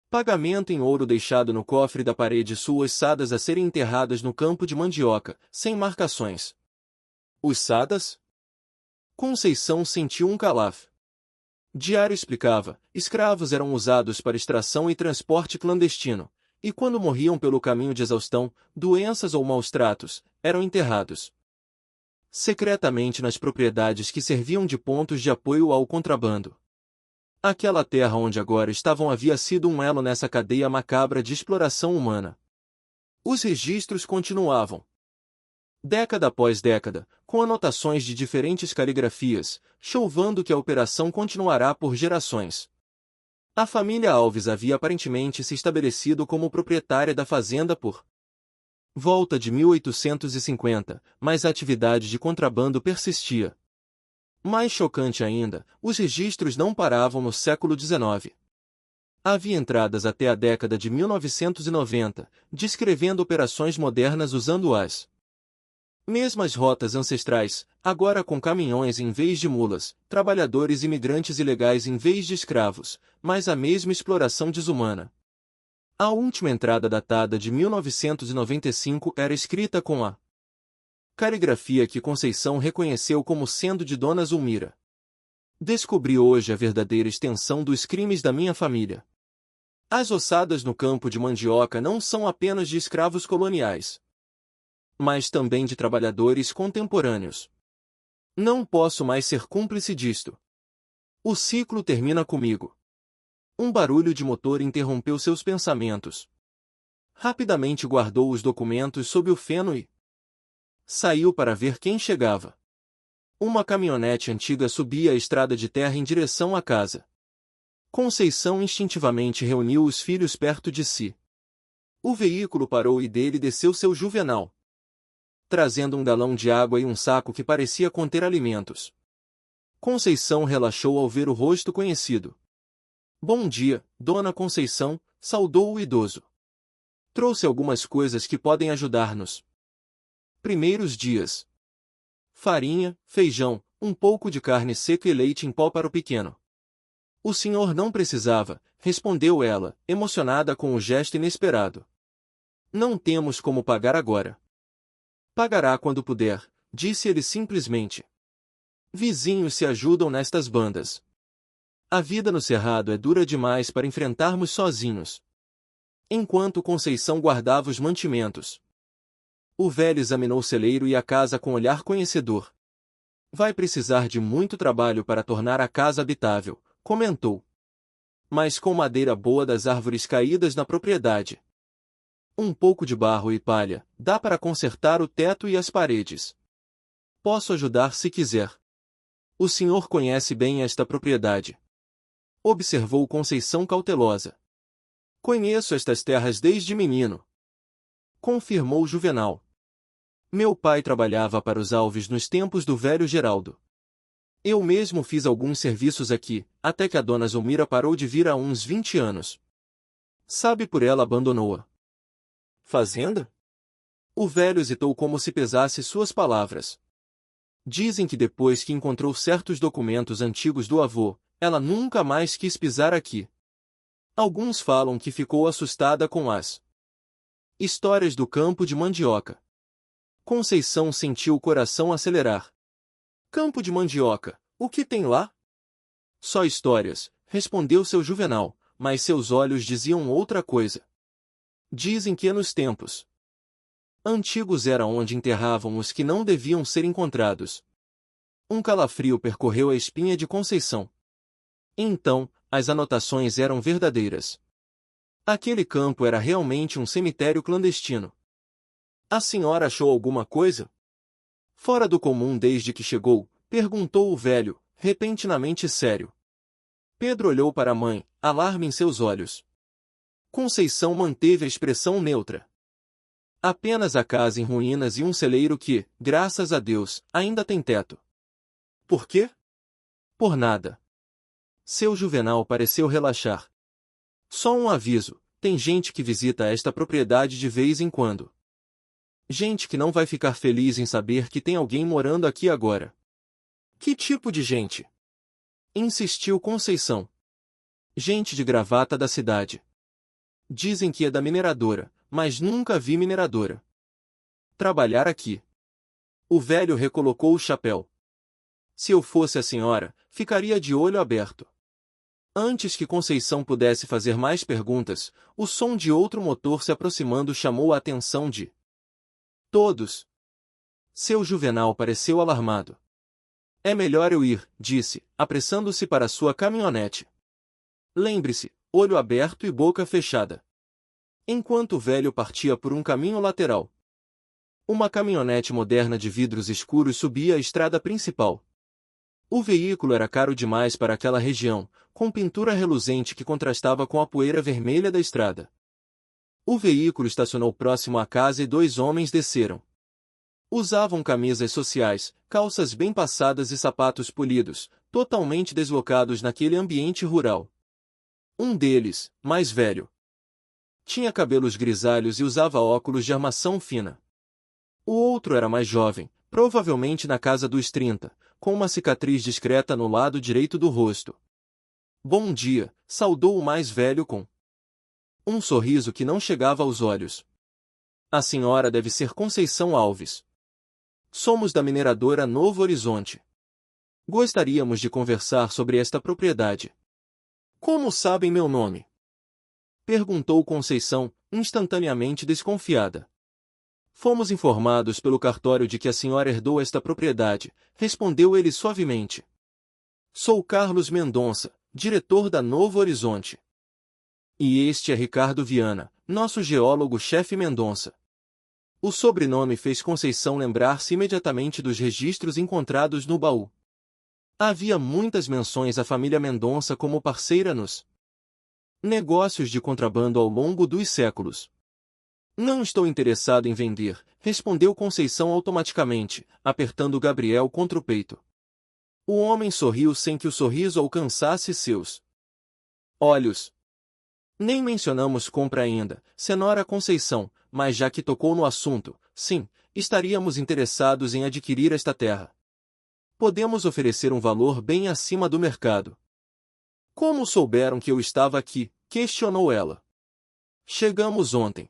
Pagamento em ouro deixado no cofre da parede sul, os sadas a serem enterradas no campo de mandioca, sem marcações. Os sadas? Conceição sentiu um calafrio. Diário explicava, escravos eram usados para extração e transporte clandestino, e quando morriam pelo caminho de exaustão, doenças ou maus tratos, eram enterrados secretamente nas propriedades que serviam de pontos de apoio ao contrabando. Aquela terra onde agora estavam havia sido um elo nessa cadeia macabra de exploração humana. Os registros continuavam. Década após década, com anotações de diferentes caligrafias, chouvando que a operação continuará por gerações. A família Alves havia aparentemente se estabelecido como proprietária da fazenda por volta de 1850, mas a atividade de contrabando persistia. Mais chocante ainda, os registros não paravam no século XIX. Havia entradas até a década de 1990, descrevendo operações modernas usando as mesmas rotas ancestrais, agora com caminhões em vez de mulas, trabalhadores imigrantes ilegais em vez de escravos, mas a mesma exploração desumana. A última entrada datada de 1995 era escrita com a caligrafia que Conceição reconheceu como sendo de Dona Zulmira. Descobri hoje a verdadeira extensão dos crimes da minha família. As ossadas no campo de mandioca não são apenas de escravos coloniais, mas também de trabalhadores contemporâneos. Não posso mais ser cúmplice disto. O ciclo termina comigo. Um barulho de motor interrompeu seus pensamentos. Rapidamente guardou os documentos sob o feno e saiu para ver quem chegava. Uma caminhonete antiga subia a estrada de terra em direção à casa. Conceição instintivamente reuniu os filhos perto de si. O veículo parou e dele desceu seu Juvenal, trazendo um galão de água e um saco que parecia conter alimentos. Conceição relaxou ao ver o rosto conhecido. Bom dia, Dona Conceição, saudou o idoso. Trouxe algumas coisas que podem ajudar-nos. Primeiros dias. Farinha, feijão, um pouco de carne seca e leite em pó para o pequeno. O senhor não precisava, respondeu ela, emocionada com o gesto inesperado. Não temos como pagar agora. Pagará quando puder, disse ele simplesmente. Vizinhos se ajudam nestas bandas. A vida no cerrado é dura demais para enfrentarmos sozinhos. enquanto Conceição guardava os mantimentos. O velho examinou o celeiro e a casa com olhar conhecedor. Vai precisar de muito trabalho para tornar a casa habitável, comentou. Mas com madeira boa das árvores caídas na propriedade. Um pouco de barro e palha, dá para consertar o teto e as paredes. Posso ajudar se quiser. O senhor conhece bem esta propriedade. Observou Conceição cautelosa. Conheço estas terras desde menino. Confirmou Juvenal. Meu pai trabalhava para os Alves nos tempos do velho Geraldo. Eu mesmo fiz alguns serviços aqui, até que a dona Zulmira parou de vir há uns 20 anos. Sabe por ela abandonou-a. Fazenda? O velho hesitou como se pesasse suas palavras. Dizem que depois que encontrou certos documentos antigos do avô, ela nunca mais quis pisar aqui. Alguns falam que ficou assustada com as histórias do campo de mandioca. Conceição sentiu o coração acelerar. Campo de mandioca, o que tem lá? Só histórias, respondeu seu Juvenal, mas seus olhos diziam outra coisa. Dizem que nos tempos antigos era onde enterravam os que não deviam ser encontrados. Um calafrio percorreu a espinha de Conceição. Então, as anotações eram verdadeiras. Aquele campo era realmente um cemitério clandestino. A senhora achou alguma coisa? Fora do comum desde que chegou, perguntou o velho, repentinamente sério. Pedro olhou para a mãe, alarme em seus olhos. Conceição manteve a expressão neutra. Apenas a casa em ruínas e um celeiro que, graças a Deus, ainda tem teto. Por quê? Por nada. Seu Juvenal pareceu relaxar. Só um aviso, tem gente que visita esta propriedade de vez em quando. Gente que não vai ficar feliz em saber que tem alguém morando aqui agora. Que tipo de gente? Insistiu Conceição. Gente de gravata da cidade. Dizem que é da mineradora, mas nunca vi mineradora trabalhar aqui. O velho recolocou o chapéu. Se eu fosse a senhora, ficaria de olho aberto. Antes que Conceição pudesse fazer mais perguntas, o som de outro motor se aproximando chamou a atenção de todos. Seu Juvenal pareceu alarmado. É melhor eu ir, disse, apressando-se para sua caminhonete. Lembre-se, olho aberto e boca fechada. Enquanto o velho partia por um caminho lateral. Uma caminhonete moderna de vidros escuros subia a estrada principal. O veículo era caro demais para aquela região, com pintura reluzente que contrastava com a poeira vermelha da estrada. O veículo estacionou próximo à casa e dois homens desceram. Usavam camisas sociais, calças bem passadas e sapatos polidos, totalmente deslocados naquele ambiente rural. Um deles, mais velho, tinha cabelos grisalhos e usava óculos de armação fina. O outro era mais jovem, provavelmente na casa dos 30, com uma cicatriz discreta no lado direito do rosto. Bom dia, saudou o mais velho com um sorriso que não chegava aos olhos. A senhora deve ser Conceição Alves. Somos da mineradora Novo Horizonte. Gostaríamos de conversar sobre esta propriedade. Como sabem meu nome? Perguntou Conceição, instantaneamente desconfiada. Fomos informados pelo cartório de que a senhora herdou esta propriedade, respondeu ele suavemente. Sou Carlos Mendonça, diretor da Novo Horizonte. E este é Ricardo Viana, nosso geólogo-chefe Mendonça. O sobrenome fez Conceição lembrar-se imediatamente dos registros encontrados no baú. Havia muitas menções à família Mendonça como parceira nos negócios de contrabando ao longo dos séculos. Não estou interessado em vender, respondeu Conceição automaticamente, apertando Gabriel contra o peito. O homem sorriu sem que o sorriso alcançasse seus olhos. Nem mencionamos compra ainda, senhora Conceição, mas já que tocou no assunto, sim, estaríamos interessados em adquirir esta terra. Podemos oferecer um valor bem acima do mercado. Como souberam que eu estava aqui? Questionou ela. Chegamos ontem.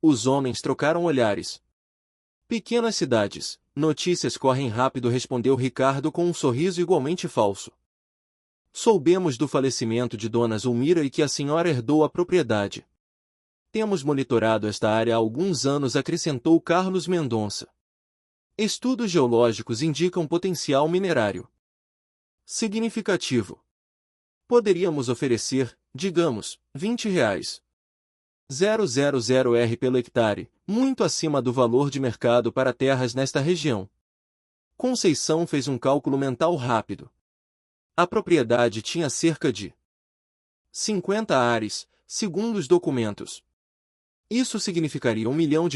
Os homens trocaram olhares. Pequenas cidades, notícias correm rápido, respondeu Ricardo com um sorriso igualmente falso. Soubemos do falecimento de Dona Zulmira e que a senhora herdou a propriedade. Temos monitorado esta área há alguns anos, acrescentou Carlos Mendonça. Estudos geológicos indicam potencial minerário significativo. Poderíamos oferecer, digamos, R$ 20,000 pelo hectare, muito acima do valor de mercado para terras nesta região. Conceição fez um cálculo mental rápido. A propriedade tinha cerca de 50 ares, segundo os documentos. Isso significaria R$ 1 milhão,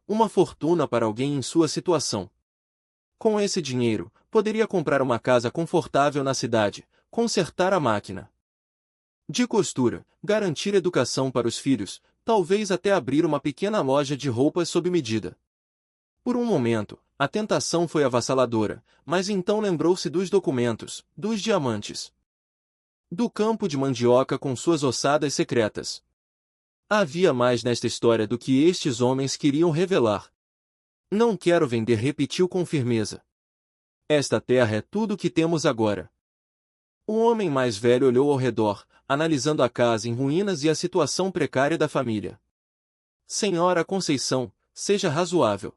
uma fortuna para alguém em sua situação. Com esse dinheiro, poderia comprar uma casa confortável na cidade, consertar a máquina de costura, garantir educação para os filhos, talvez até abrir uma pequena loja de roupas sob medida. Por um momento, a tentação foi avassaladora, mas então lembrou-se dos documentos, dos diamantes, do campo de mandioca com suas ossadas secretas. Havia mais nesta história do que estes homens queriam revelar. Não quero vender, repetiu com firmeza. Esta terra é tudo o que temos agora. O homem mais velho olhou ao redor, analisando a casa em ruínas e a situação precária da família. Senhora Conceição, seja razoável.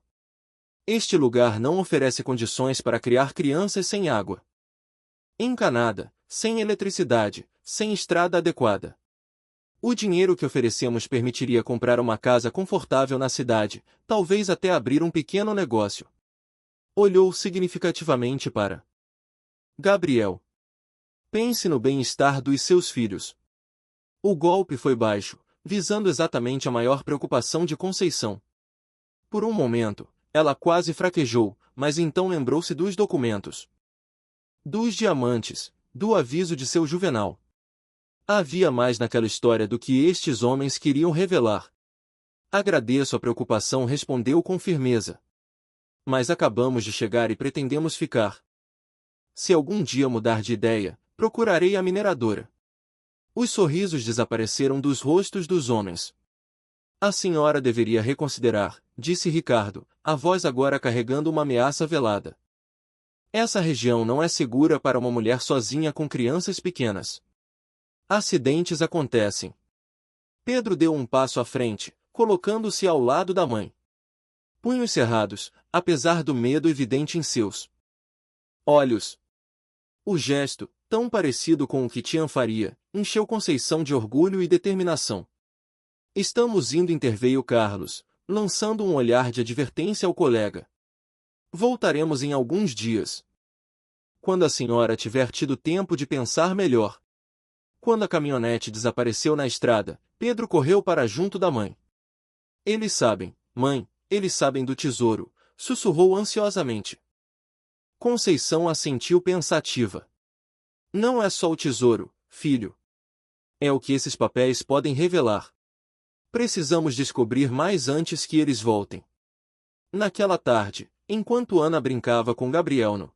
Este lugar não oferece condições para criar crianças sem água encanada, sem eletricidade, sem estrada adequada. O dinheiro que oferecemos permitiria comprar uma casa confortável na cidade, talvez até abrir um pequeno negócio. Olhou significativamente para Gabriel. Pense no bem-estar dos seus filhos. O golpe foi baixo, visando exatamente a maior preocupação de Conceição. Por um momento, ela quase fraquejou, mas então lembrou-se dos documentos, dos diamantes, do aviso de seu Juvenal. Havia mais naquela história do que estes homens queriam revelar. Agradeço a preocupação, respondeu com firmeza. Mas acabamos de chegar e pretendemos ficar. Se algum dia mudar de ideia, procurarei a mineradora. Os sorrisos desapareceram dos rostos dos homens. A senhora deveria reconsiderar, disse Ricardo, a voz agora carregando uma ameaça velada. Essa região não é segura para uma mulher sozinha com crianças pequenas. Acidentes acontecem. Pedro deu um passo à frente, colocando-se ao lado da mãe. Punhos cerrados, apesar do medo evidente em seus olhos. O gesto, tão parecido com o que Tian faria, encheu Conceição de orgulho e determinação. Estamos indo, interveio Carlos, lançando um olhar de advertência ao colega. Voltaremos em alguns dias. Quando a senhora tiver tido tempo de pensar melhor. Quando a caminhonete desapareceu na estrada, Pedro correu para junto da mãe. Eles sabem, mãe, eles sabem do tesouro, sussurrou ansiosamente. Conceição assentiu pensativa. Não é só o tesouro, filho. É o que esses papéis podem revelar. Precisamos descobrir mais antes que eles voltem. Naquela tarde, enquanto Ana brincava com Gabriel no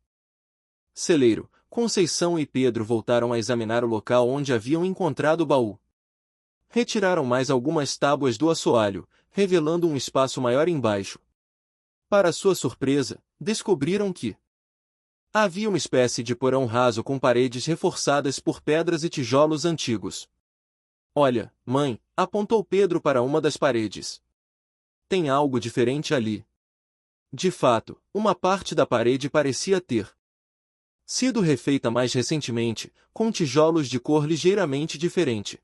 celeiro, Conceição e Pedro voltaram a examinar o local onde haviam encontrado o baú. Retiraram mais algumas tábuas do assoalho, revelando um espaço maior embaixo. Para sua surpresa, descobriram que havia uma espécie de porão raso com paredes reforçadas por pedras e tijolos antigos. Olha, mãe, apontou Pedro para uma das paredes. Tem algo diferente ali. De fato, uma parte da parede parecia ter sido refeita mais recentemente, com tijolos de cor ligeiramente diferente.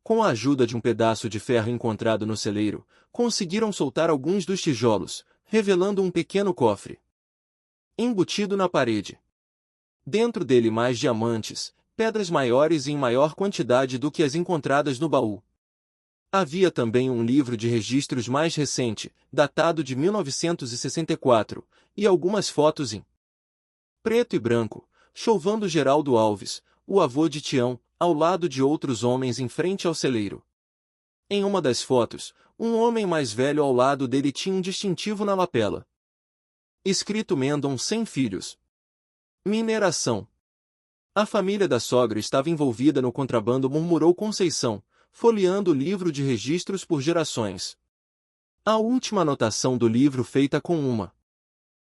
Com a ajuda de um pedaço de ferro encontrado no celeiro, conseguiram soltar alguns dos tijolos, revelando um pequeno cofre embutido na parede. Dentro dele mais diamantes, pedras maiores e em maior quantidade do que as encontradas no baú. Havia também um livro de registros mais recente, datado de 1964, e algumas fotos em preto e branco, chouvando Geraldo Alves, o avô de Tião, ao lado de outros homens em frente ao celeiro. Em uma das fotos, um homem mais velho ao lado dele tinha um distintivo na lapela. Escrito Mendon sem filhos. Mineração. A família da sogra estava envolvida no contrabando, murmurou Conceição, folheando o livro de registros por gerações. A última anotação do livro feita com uma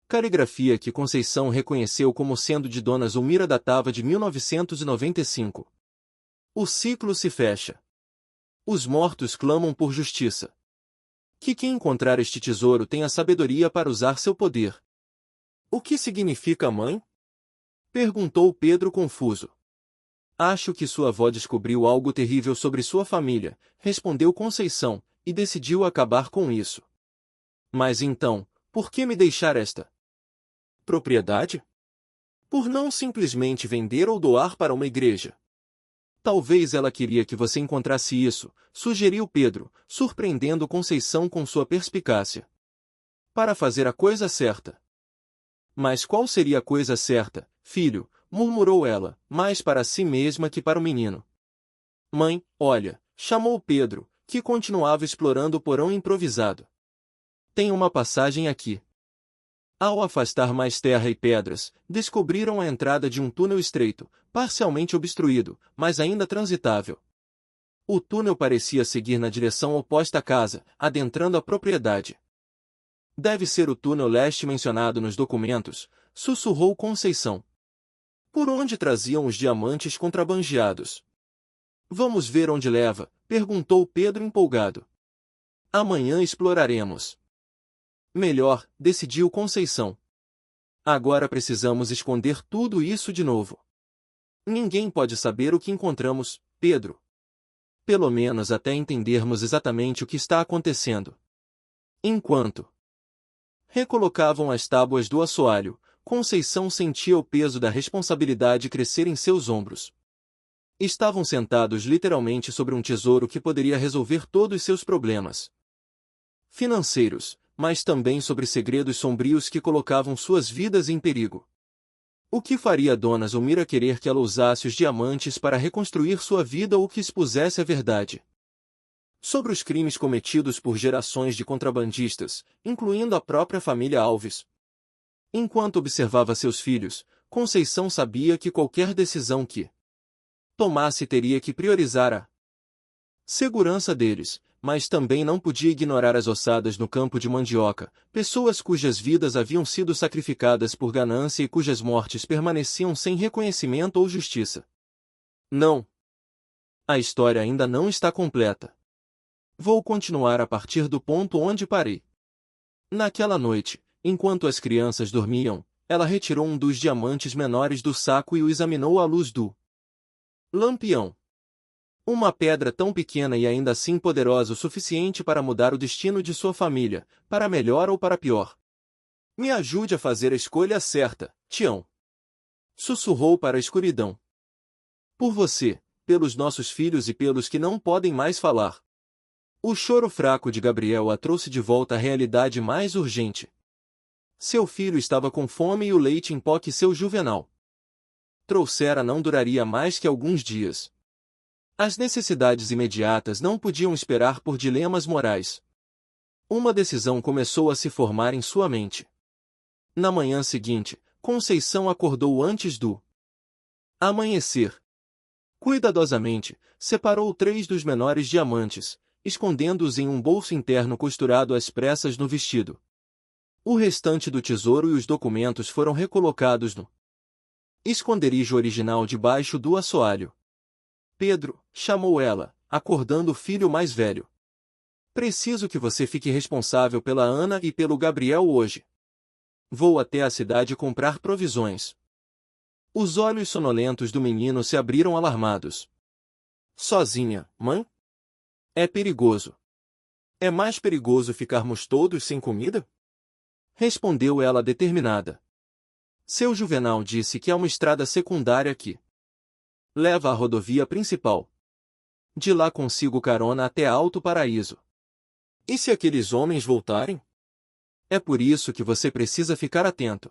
caligrafia que Conceição reconheceu como sendo de Dona Zulmira datava de 1995. O ciclo se fecha. Os mortos clamam por justiça. Que quem encontrar este tesouro tenha sabedoria para usar seu poder. O que significa, mãe? Perguntou Pedro confuso. Acho que sua avó descobriu algo terrível sobre sua família, respondeu Conceição, e decidiu acabar com isso. Mas então, por que me deixar esta propriedade? Por não simplesmente vender ou doar para uma igreja. Talvez ela queria que você encontrasse isso, sugeriu Pedro, surpreendendo Conceição com sua perspicácia. Para fazer a coisa certa. Mas qual seria a coisa certa, filho? Murmurou ela, mais para si mesma que para o menino. Mãe, olha, chamou Pedro, que continuava explorando o porão improvisado. Tem uma passagem aqui. Ao afastar mais terra e pedras, descobriram a entrada de um túnel estreito, parcialmente obstruído, mas ainda transitável. O túnel parecia seguir na direção oposta à casa, adentrando a propriedade. Deve ser o túnel leste mencionado nos documentos, sussurrou Conceição. Por onde traziam os diamantes contrabandeados? Vamos ver onde leva, perguntou Pedro empolgado. Amanhã exploraremos. Melhor, decidiu Conceição. Agora precisamos esconder tudo isso de novo. Ninguém pode saber o que encontramos, Pedro. Pelo menos até entendermos exatamente o que está acontecendo. Enquanto recolocavam as tábuas do assoalho, Conceição sentia o peso da responsabilidade crescer em seus ombros. Estavam sentados literalmente sobre um tesouro que poderia resolver todos seus problemas financeiros, mas também sobre segredos sombrios que colocavam suas vidas em perigo. O que faria Dona Zulmira querer que ela usasse os diamantes para reconstruir sua vida ou que expusesse a verdade sobre os crimes cometidos por gerações de contrabandistas, incluindo a própria família Alves? Enquanto observava seus filhos, Conceição sabia que qualquer decisão que tomasse teria que priorizar a segurança deles, mas também não podia ignorar as ossadas no campo de mandioca, pessoas cujas vidas haviam sido sacrificadas por ganância e cujas mortes permaneciam sem reconhecimento ou justiça. Não. A história ainda não está completa. Vou continuar a partir do ponto onde parei. Naquela noite, enquanto as crianças dormiam, ela retirou um dos diamantes menores do saco e o examinou à luz do lampião. Uma pedra tão pequena e ainda assim poderosa o suficiente para mudar o destino de sua família, para melhor ou para pior. Me ajude a fazer a escolha certa, Tião. Sussurrou para a escuridão. Por você, pelos nossos filhos e pelos que não podem mais falar. O choro fraco de Gabriel a trouxe de volta à realidade mais urgente. Seu filho estava com fome e o leite em pó que seu Juvenal trouxera não duraria mais que alguns dias. As necessidades imediatas não podiam esperar por dilemas morais. Uma decisão começou a se formar em sua mente. Na manhã seguinte, Conceição acordou antes do amanhecer. Cuidadosamente, separou 3 dos menores diamantes, escondendo-os em um bolso interno costurado às pressas no vestido. O restante do tesouro e os documentos foram recolocados no esconderijo original debaixo do assoalho. Pedro, chamou ela, acordando o filho mais velho. Preciso que você fique responsável pela Ana e pelo Gabriel hoje. Vou até a cidade comprar provisões. Os olhos sonolentos do menino se abriram alarmados. Sozinha, mãe? É perigoso. É mais perigoso ficarmos todos sem comida? Respondeu ela determinada. Seu Juvenal disse que há uma estrada secundária aqui. Leva à rodovia principal. De lá consigo carona até Alto Paraíso. E se aqueles homens voltarem? É por isso que você precisa ficar atento.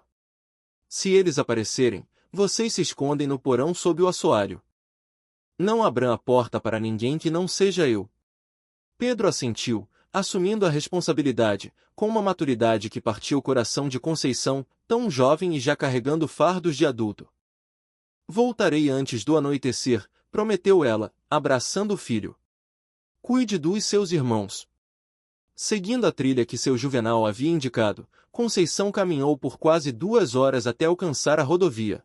Se eles aparecerem, vocês se escondem no porão sob o assoalho. Não abram a porta para ninguém que não seja eu. Pedro assentiu, assumindo a responsabilidade, com uma maturidade que partiu o coração de Conceição, tão jovem e já carregando fardos de adulto. Voltarei antes do anoitecer, prometeu ela, abraçando o filho. Cuide dos seus irmãos. Seguindo a trilha que seu Juvenal havia indicado, Conceição caminhou por quase 2 horas até alcançar a rodovia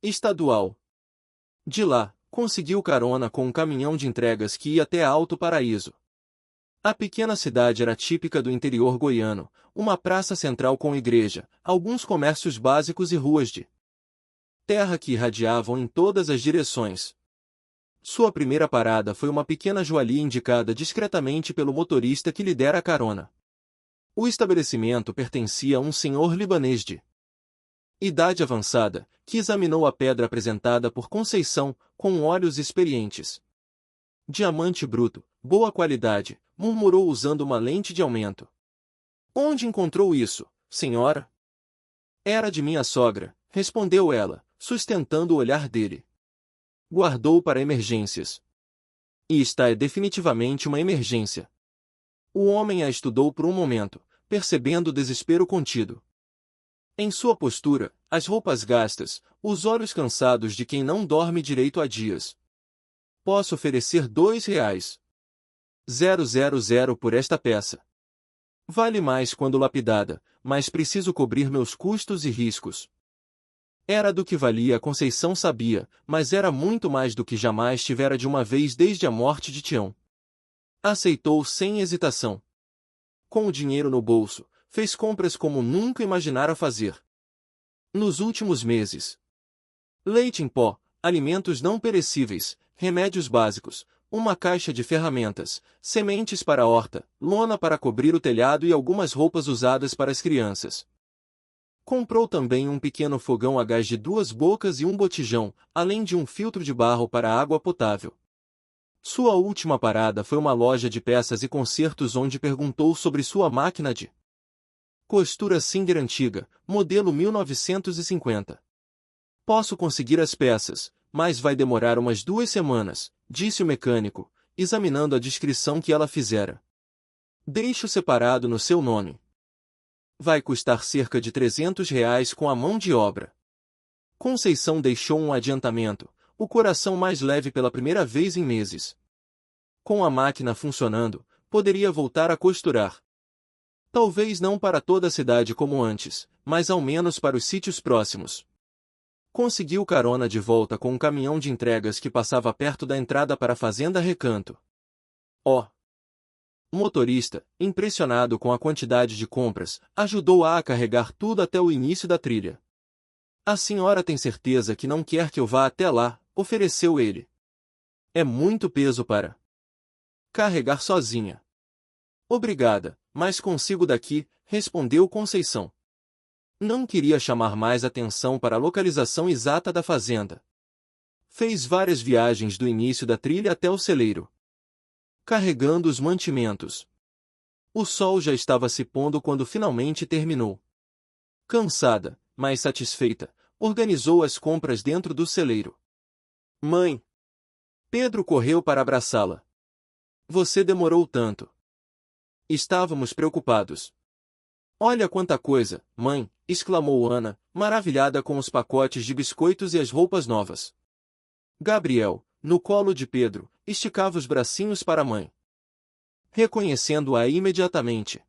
estadual. De lá, conseguiu carona com um caminhão de entregas que ia até Alto Paraíso. A pequena cidade era típica do interior goiano, uma praça central com igreja, alguns comércios básicos e ruas de terra que irradiavam em todas as direções. Sua primeira parada foi uma pequena joalheria indicada discretamente pelo motorista que lhe dera a carona. O estabelecimento pertencia a um senhor libanês de idade avançada, que examinou a pedra apresentada por Conceição, com olhos experientes. Diamante bruto, boa qualidade, murmurou usando uma lente de aumento. Onde encontrou isso, senhora? Era de minha sogra, respondeu ela, sustentando o olhar dele. Guardou para emergências. E esta é definitivamente uma emergência. O homem a estudou por um momento, percebendo o desespero contido em sua postura, as roupas gastas, os olhos cansados de quem não dorme direito há dias. Posso oferecer R$2,000 por esta peça. Vale mais quando lapidada, mas preciso cobrir meus custos e riscos. Era do que valia a Conceição sabia, mas era muito mais do que jamais tivera de uma vez desde a morte de Tião. Aceitou sem hesitação. Com o dinheiro no bolso, fez compras como nunca imaginara fazer nos últimos meses. Leite em pó, alimentos não perecíveis, remédios básicos, uma caixa de ferramentas, sementes para a horta, lona para cobrir o telhado e algumas roupas usadas para as crianças. Comprou também um pequeno fogão a gás de 2 bocas e um botijão, além de um filtro de barro para água potável. Sua última parada foi uma loja de peças e consertos onde perguntou sobre sua máquina de costura Singer antiga, modelo 1950. Posso conseguir as peças, mas vai demorar umas 2 semanas, disse o mecânico, examinando a descrição que ela fizera. Deixo separado no seu nome. Vai custar cerca de R$300 com a mão de obra. Conceição deixou um adiantamento, o coração mais leve pela primeira vez em meses. Com a máquina funcionando, poderia voltar a costurar. Talvez não para toda a cidade como antes, mas ao menos para os sítios próximos. Conseguiu carona de volta com um caminhão de entregas que passava perto da entrada para a Fazenda Recanto. O motorista, impressionado com a quantidade de compras, ajudou-a a carregar tudo até o início da trilha. A senhora tem certeza que não quer que eu vá até lá, ofereceu ele. É muito peso para carregar sozinha. Obrigada, mas consigo daqui, respondeu Conceição. Não queria chamar mais atenção para a localização exata da fazenda. Fez várias viagens do início da trilha até o celeiro, carregando os mantimentos. O sol já estava se pondo quando finalmente terminou. Cansada, mas satisfeita, organizou as compras dentro do celeiro. Mãe! Pedro correu para abraçá-la. Você demorou tanto. Estávamos preocupados. Olha quanta coisa, mãe, exclamou Ana, maravilhada com os pacotes de biscoitos e as roupas novas. Gabriel, no colo de Pedro, esticava os bracinhos para a mãe, reconhecendo-a imediatamente.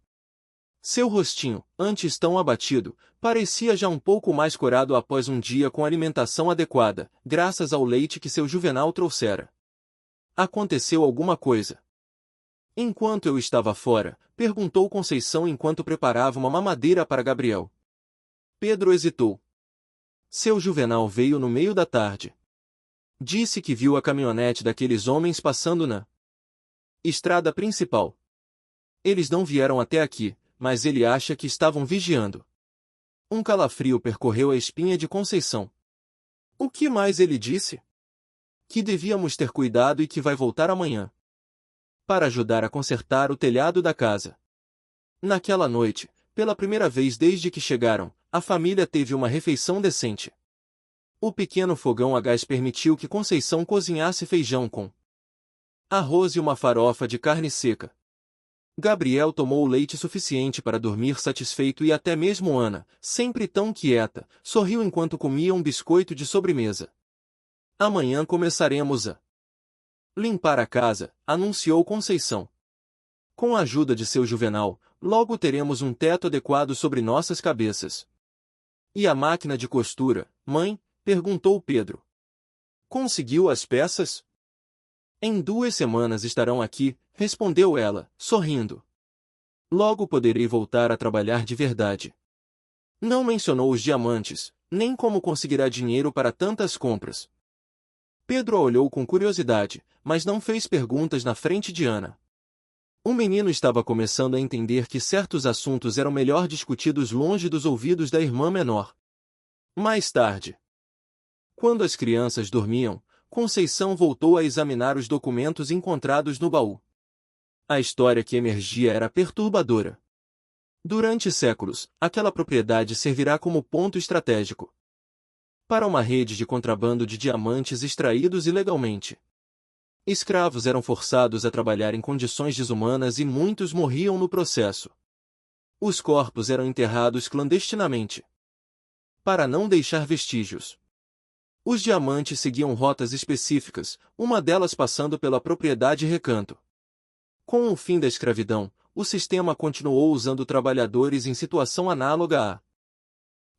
Seu rostinho, antes tão abatido, parecia já um pouco mais corado após um dia com alimentação adequada, graças ao leite que seu Juvenal trouxera. Aconteceu alguma coisa? Enquanto eu estava fora, perguntou Conceição enquanto preparava uma mamadeira para Gabriel. Pedro hesitou. Seu Juvenal veio no meio da tarde. Disse que viu a caminhonete daqueles homens passando na estrada principal. Eles não vieram até aqui, mas ele acha que estavam vigiando. Um calafrio percorreu a espinha de Conceição. O que mais ele disse? Que devíamos ter cuidado e que vai voltar amanhã para ajudar a consertar o telhado da casa. Naquela noite, pela primeira vez desde que chegaram, a família teve uma refeição decente. O pequeno fogão a gás permitiu que Conceição cozinhasse feijão com arroz e uma farofa de carne seca. Gabriel tomou leite suficiente para dormir satisfeito e até mesmo Ana, sempre tão quieta, sorriu enquanto comia um biscoito de sobremesa. Amanhã começaremos a limpar a casa, anunciou Conceição. Com a ajuda de seu Juvenal, logo teremos um teto adequado sobre nossas cabeças. E a máquina de costura, mãe? Perguntou Pedro. Conseguiu as peças? Em 2 semanas estarão aqui, respondeu ela, sorrindo. Logo poderei voltar a trabalhar de verdade. Não mencionou os diamantes, nem como conseguirá dinheiro para tantas compras. Pedro a olhou com curiosidade, mas não fez perguntas na frente de Ana. O menino estava começando a entender que certos assuntos eram melhor discutidos longe dos ouvidos da irmã menor. Mais tarde, quando as crianças dormiam, Conceição voltou a examinar os documentos encontrados no baú. A história que emergia era perturbadora. Durante séculos, aquela propriedade servirá como ponto estratégico para uma rede de contrabando de diamantes extraídos ilegalmente. Escravos eram forçados a trabalhar em condições desumanas e muitos morriam no processo. Os corpos eram enterrados clandestinamente para não deixar vestígios. Os diamantes seguiam rotas específicas, uma delas passando pela propriedade Recanto. Com o fim da escravidão, o sistema continuou usando trabalhadores em situação análoga à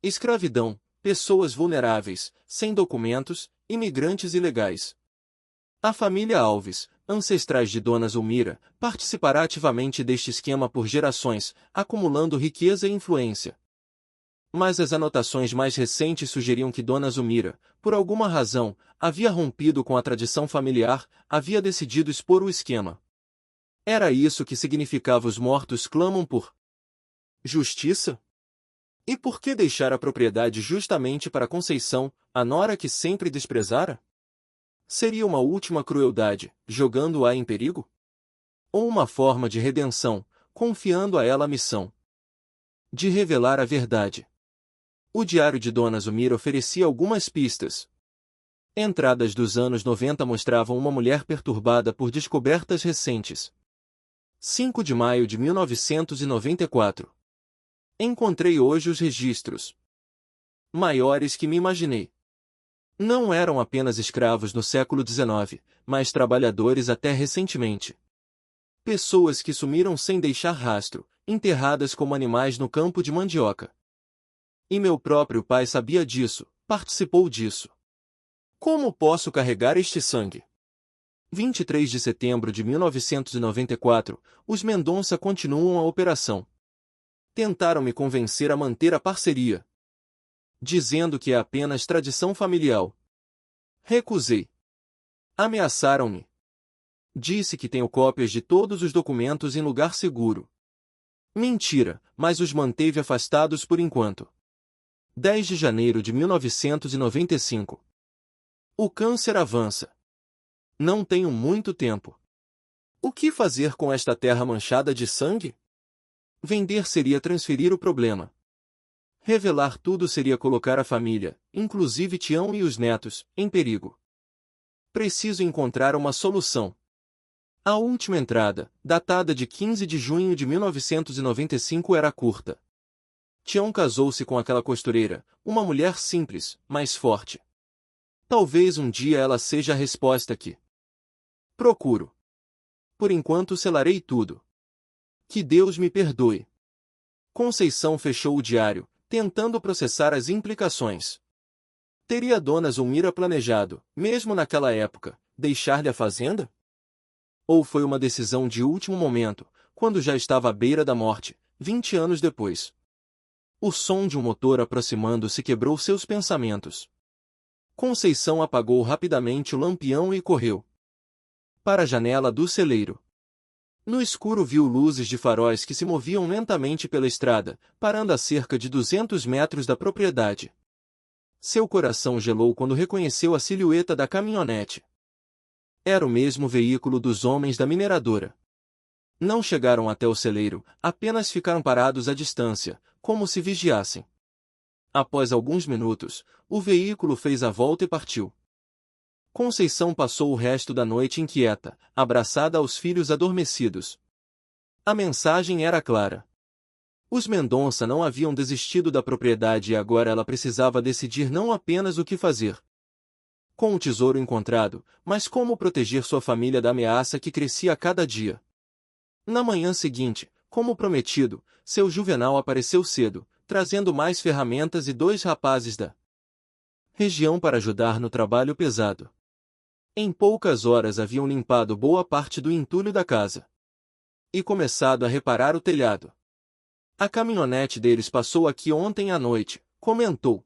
escravidão, pessoas vulneráveis, sem documentos, imigrantes ilegais. A família Alves, ancestrais de Dona Zulmira, participará ativamente deste esquema por gerações, acumulando riqueza e influência. Mas as anotações mais recentes sugeriam que Dona Zulmira, por alguma razão, havia rompido com a tradição familiar, havia decidido expor o esquema. Era isso que significava os mortos clamam por justiça? E por que deixar a propriedade justamente para Conceição, a nora que sempre desprezara? Seria uma última crueldade, jogando-a em perigo? Ou uma forma de redenção, confiando a ela a missão de revelar a verdade? O diário de Dona Zulmira oferecia algumas pistas. Entradas dos anos 90 mostravam uma mulher perturbada por descobertas recentes. 5 de maio de 1994. Encontrei hoje os registros maiores que me imaginei. Não eram apenas escravos no século XIX, mas trabalhadores até recentemente. Pessoas que sumiram sem deixar rastro, enterradas como animais no campo de mandioca. E meu próprio pai sabia disso, participou disso. Como posso carregar este sangue? 23 de setembro de 1994, os Mendonça continuam a operação. Tentaram me convencer a manter a parceria, dizendo que é apenas tradição familiar. Recusei. Ameaçaram-me. Disse que tenho cópias de todos os documentos em lugar seguro. Mentira, mas os manteve afastados por enquanto. 10 de janeiro de 1995. O câncer avança. Não tenho muito tempo. O que fazer com esta terra manchada de sangue? Vender seria transferir o problema. Revelar tudo seria colocar a família, inclusive Tião e os netos, em perigo. Preciso encontrar uma solução. A última entrada, datada de 15 de junho de 1995, era curta. Tião casou-se com aquela costureira, uma mulher simples, mas forte. Talvez um dia ela seja a resposta que procuro. Por enquanto selarei tudo. Que Deus me perdoe. Conceição fechou o diário, tentando processar as implicações. Teria Dona Zulmira planejado, mesmo naquela época, deixar-lhe a fazenda? Ou foi uma decisão de último momento, quando já estava à beira da morte, 20 anos depois? O som de um motor aproximando-se quebrou seus pensamentos. Conceição apagou rapidamente o lampião e correu para a janela do celeiro. No escuro viu luzes de faróis que se moviam lentamente pela estrada, parando a cerca de 200 metros da propriedade. Seu coração gelou quando reconheceu a silhueta da caminhonete. Era o mesmo veículo dos homens da mineradora. Não chegaram até o celeiro, apenas ficaram parados à distância, como se vigiassem. Após alguns minutos, o veículo fez a volta e partiu. Conceição passou o resto da noite inquieta, abraçada aos filhos adormecidos. A mensagem era clara. Os Mendonça não haviam desistido da propriedade e agora ela precisava decidir não apenas o que fazer com o tesouro encontrado, mas como proteger sua família da ameaça que crescia a cada dia. Na manhã seguinte, como prometido, seu Juvenal apareceu cedo, trazendo mais ferramentas e 2 rapazes da região para ajudar no trabalho pesado. Em poucas horas haviam limpado boa parte do entulho da casa e começado a reparar o telhado. A caminhonete deles passou aqui ontem à noite, comentou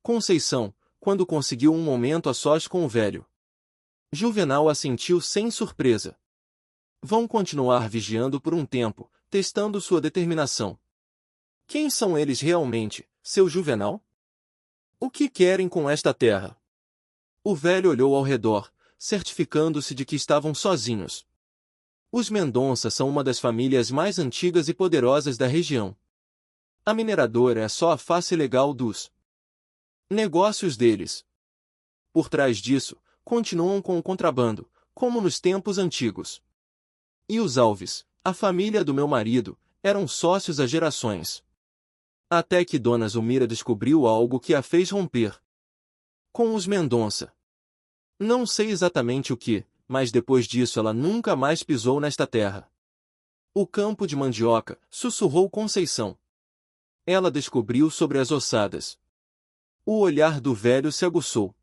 Conceição, quando conseguiu um momento a sós com o velho. Juvenal assentiu sem surpresa. Vão continuar vigiando por um tempo, testando sua determinação. Quem são eles realmente, seu Juvenal? O que querem com esta terra? O velho olhou ao redor, certificando-se de que estavam sozinhos. Os Mendonça são uma das famílias mais antigas e poderosas da região. A mineradora é só a face legal dos negócios deles. Por trás disso, continuam com o contrabando, como nos tempos antigos. E os Alves, a família do meu marido, eram sócios há gerações. Até que Dona Zulmira descobriu algo que a fez romper com os Mendonça. Não sei exatamente o que, mas depois disso ela nunca mais pisou nesta terra. O campo de mandioca, sussurrou Conceição. Ela descobriu sobre as ossadas. O olhar do velho se aguçou.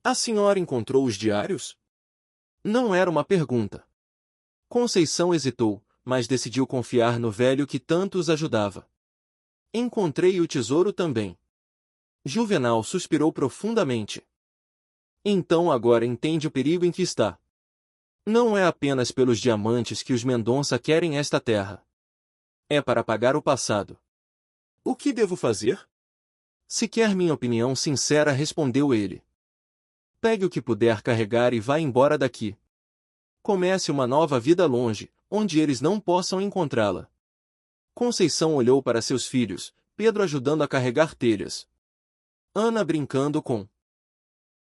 A senhora encontrou os diários? Não era uma pergunta. Conceição hesitou, mas decidiu confiar no velho que tanto os ajudava. Encontrei o tesouro também. Juvenal suspirou profundamente. Então agora entende o perigo em que está. Não é apenas pelos diamantes que os Mendonça querem esta terra. É para apagar o passado. O que devo fazer? Se quer minha opinião sincera, respondeu ele. Pegue o que puder carregar e vá embora daqui. Comece uma nova vida longe, onde eles não possam encontrá-la. Conceição olhou para seus filhos, Pedro ajudando a carregar telhas. Ana brincando com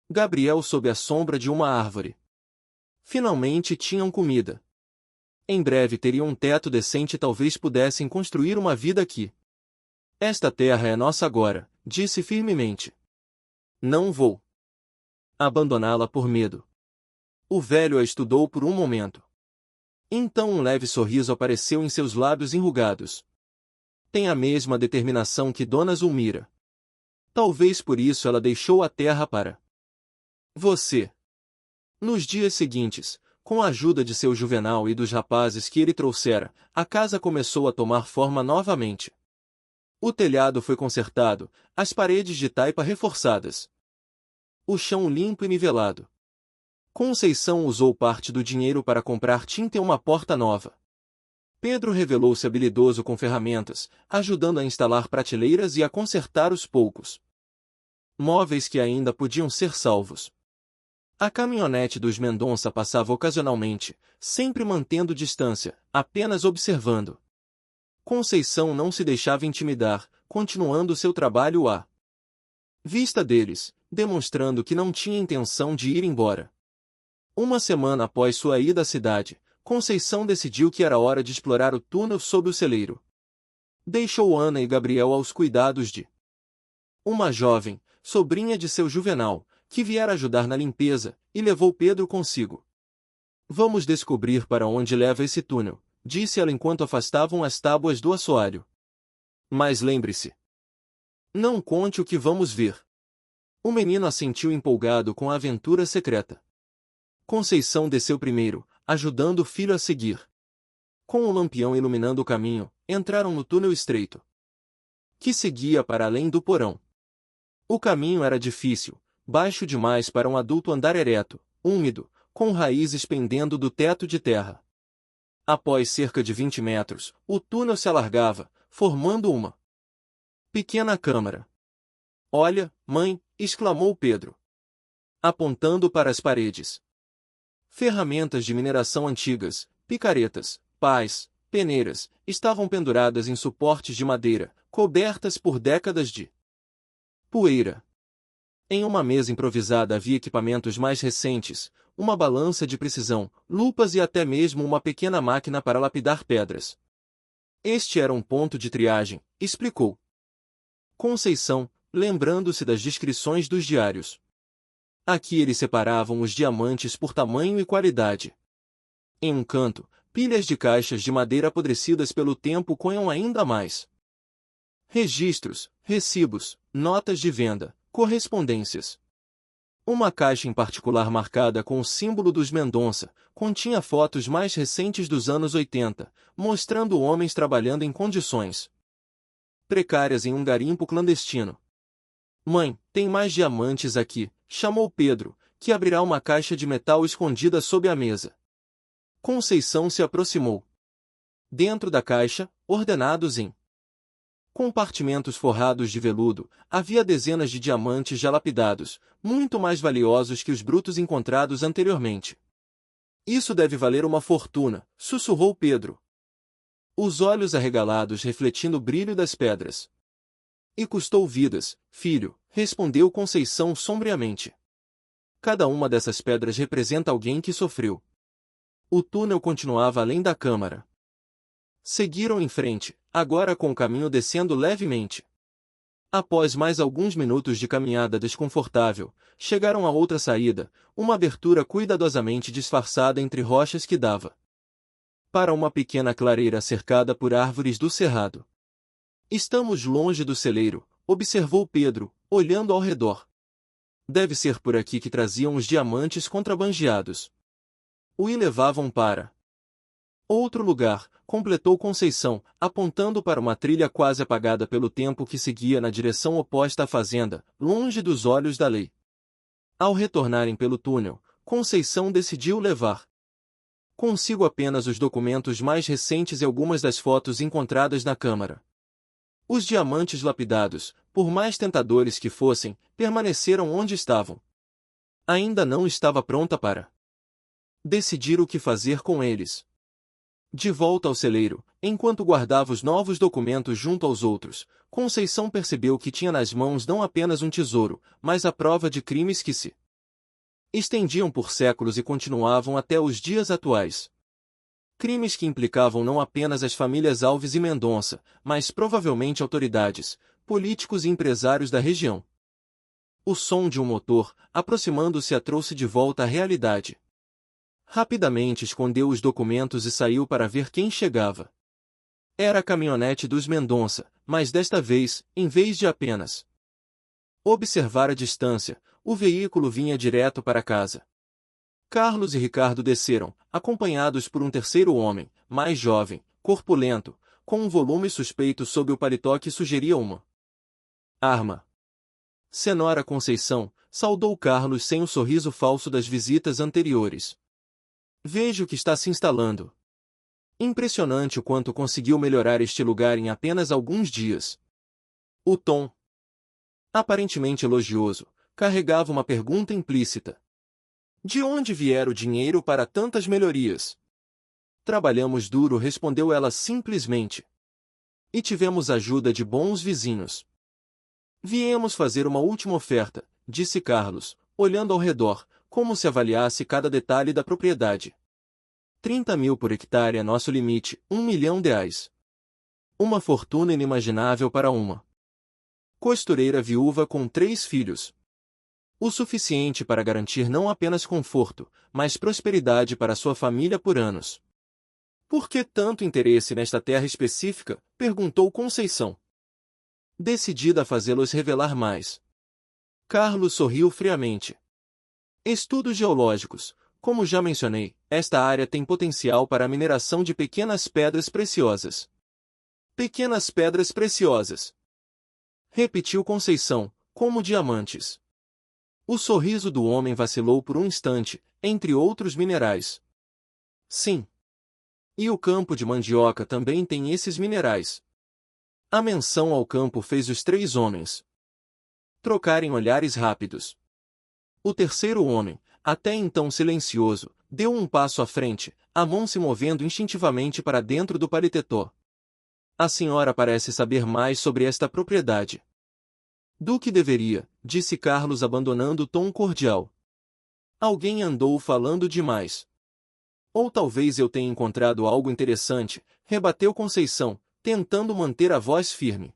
Gabriel sob a sombra de uma árvore. Finalmente tinham comida. Em breve teriam um teto decente e talvez pudessem construir uma vida aqui. Esta terra é nossa agora, disse firmemente. Não vou abandoná-la por medo. O velho a estudou por um momento. Então um leve sorriso apareceu em seus lábios enrugados. Tem a mesma determinação que Dona Zulmira. Talvez por isso ela deixou a terra para você. Nos dias seguintes, com a ajuda de seu Juvenal e dos rapazes que ele trouxera, a casa começou a tomar forma novamente. O telhado foi consertado, as paredes de taipa reforçadas. O chão limpo e nivelado. Conceição usou parte do dinheiro para comprar tinta e uma porta nova. Pedro revelou-se habilidoso com ferramentas, ajudando a instalar prateleiras e a consertar os poucos móveis que ainda podiam ser salvos. A caminhonete dos Mendonça passava ocasionalmente, sempre mantendo distância, apenas observando. Conceição não se deixava intimidar, continuando seu trabalho à vista deles, demonstrando que não tinha intenção de ir embora. Uma semana após sua ida à cidade, Conceição decidiu que era hora de explorar o túnel sob o celeiro. Deixou Ana e Gabriel aos cuidados de uma jovem, sobrinha de seu Juvenal, que viera ajudar na limpeza, e levou Pedro consigo. Vamos descobrir para onde leva esse túnel, disse ela enquanto afastavam as tábuas do assoalho. Mas lembre-se. Não conte o que vamos ver. O menino assentiu empolgado com a aventura secreta. Conceição desceu primeiro, ajudando o filho a seguir. Com o lampião iluminando o caminho, entraram no túnel estreito, que seguia para além do porão. O caminho era difícil, baixo demais para um adulto andar ereto, úmido, com raízes pendendo do teto de terra. Após cerca de 20 metros, o túnel se alargava, formando uma pequena câmara. Olha, mãe, exclamou Pedro, apontando para as paredes. Ferramentas de mineração antigas, picaretas, pás, peneiras, estavam penduradas em suportes de madeira, cobertas por décadas de poeira. Em uma mesa improvisada havia equipamentos mais recentes, uma balança de precisão, lupas e até mesmo uma pequena máquina para lapidar pedras. Este era um ponto de triagem, explicou Conceição, lembrando-se das descrições dos diários. Aqui eles separavam os diamantes por tamanho e qualidade. Em um canto, pilhas de caixas de madeira apodrecidas pelo tempo coam ainda mais registros, recibos, notas de venda, correspondências. Uma caixa em particular marcada com o símbolo dos Mendonça continha fotos mais recentes dos anos 80, mostrando homens trabalhando em condições precárias em um garimpo clandestino. Mãe, tem mais diamantes aqui, chamou Pedro, que abrirá uma caixa de metal escondida sob a mesa. Conceição se aproximou. Dentro da caixa, ordenados em compartimentos forrados de veludo, havia dezenas de diamantes já lapidados, muito mais valiosos que os brutos encontrados anteriormente. Isso deve valer uma fortuna, sussurrou Pedro, os olhos arregalados refletindo o brilho das pedras. E custou vidas, filho, respondeu Conceição sombriamente. Cada uma dessas pedras representa alguém que sofreu. O túnel continuava além da câmara. Seguiram em frente, agora com o caminho descendo levemente. Após mais alguns minutos de caminhada desconfortável, chegaram a outra saída, uma abertura cuidadosamente disfarçada entre rochas que dava para uma pequena clareira cercada por árvores do cerrado. Estamos longe do celeiro, observou Pedro, olhando ao redor. Deve ser por aqui que traziam os diamantes contrabandeados. O levavam para outro lugar, completou Conceição, apontando para uma trilha quase apagada pelo tempo que seguia na direção oposta à fazenda, longe dos olhos da lei. Ao retornarem pelo túnel, Conceição decidiu levar consigo apenas os documentos mais recentes e algumas das fotos encontradas na câmara. Os diamantes lapidados, por mais tentadores que fossem, permaneceram onde estavam. Ainda não estava pronta para decidir o que fazer com eles. De volta ao celeiro, enquanto guardava os novos documentos junto aos outros, Conceição percebeu que tinha nas mãos não apenas um tesouro, mas a prova de crimes que se estendiam por séculos e continuavam até os dias atuais. Crimes que implicavam não apenas as famílias Alves e Mendonça, mas provavelmente autoridades, políticos e empresários da região. O som de um motor, aproximando-se, a trouxe de volta à realidade. Rapidamente escondeu os documentos e saiu para ver quem chegava. Era a caminhonete dos Mendonça, mas desta vez, em vez de apenas observar a distância, o veículo vinha direto para casa. Carlos e Ricardo desceram, acompanhados por um terceiro homem, mais jovem, corpulento, com um volume suspeito sob o paletó que sugeria uma arma. Senhora Conceição, saudou Carlos sem o sorriso falso das visitas anteriores. Vejo que está se instalando. Impressionante o quanto conseguiu melhorar este lugar em apenas alguns dias. O tom, aparentemente elogioso, carregava uma pergunta implícita. De onde vier o dinheiro para tantas melhorias? Trabalhamos duro, respondeu ela simplesmente. E tivemos ajuda de bons vizinhos. Viemos fazer uma última oferta, disse Carlos, olhando ao redor, como se avaliasse cada detalhe da propriedade. 30.000 por hectare é nosso limite, R$1 milhão. Uma fortuna inimaginável para uma costureira viúva com 3 filhos. O suficiente para garantir não apenas conforto, mas prosperidade para sua família por anos. Por que tanto interesse nesta terra específica? Perguntou Conceição, decidida a fazê-los revelar mais. Carlos sorriu friamente. Estudos geológicos. Como já mencionei, esta área tem potencial para a mineração de pequenas pedras preciosas. Pequenas pedras preciosas, repetiu Conceição, como diamantes. O sorriso do homem vacilou por um instante, entre outros minerais. Sim. E o campo de mandioca também tem esses minerais. A menção ao campo fez os 3 homens trocarem olhares rápidos. O terceiro homem, até então silencioso, deu um passo à frente, a mão se movendo instintivamente para dentro do paletó. A senhora parece saber mais sobre esta propriedade do que deveria, disse Carlos abandonando o tom cordial. Alguém andou falando demais. Ou talvez eu tenha encontrado algo interessante, rebateu Conceição, tentando manter a voz firme.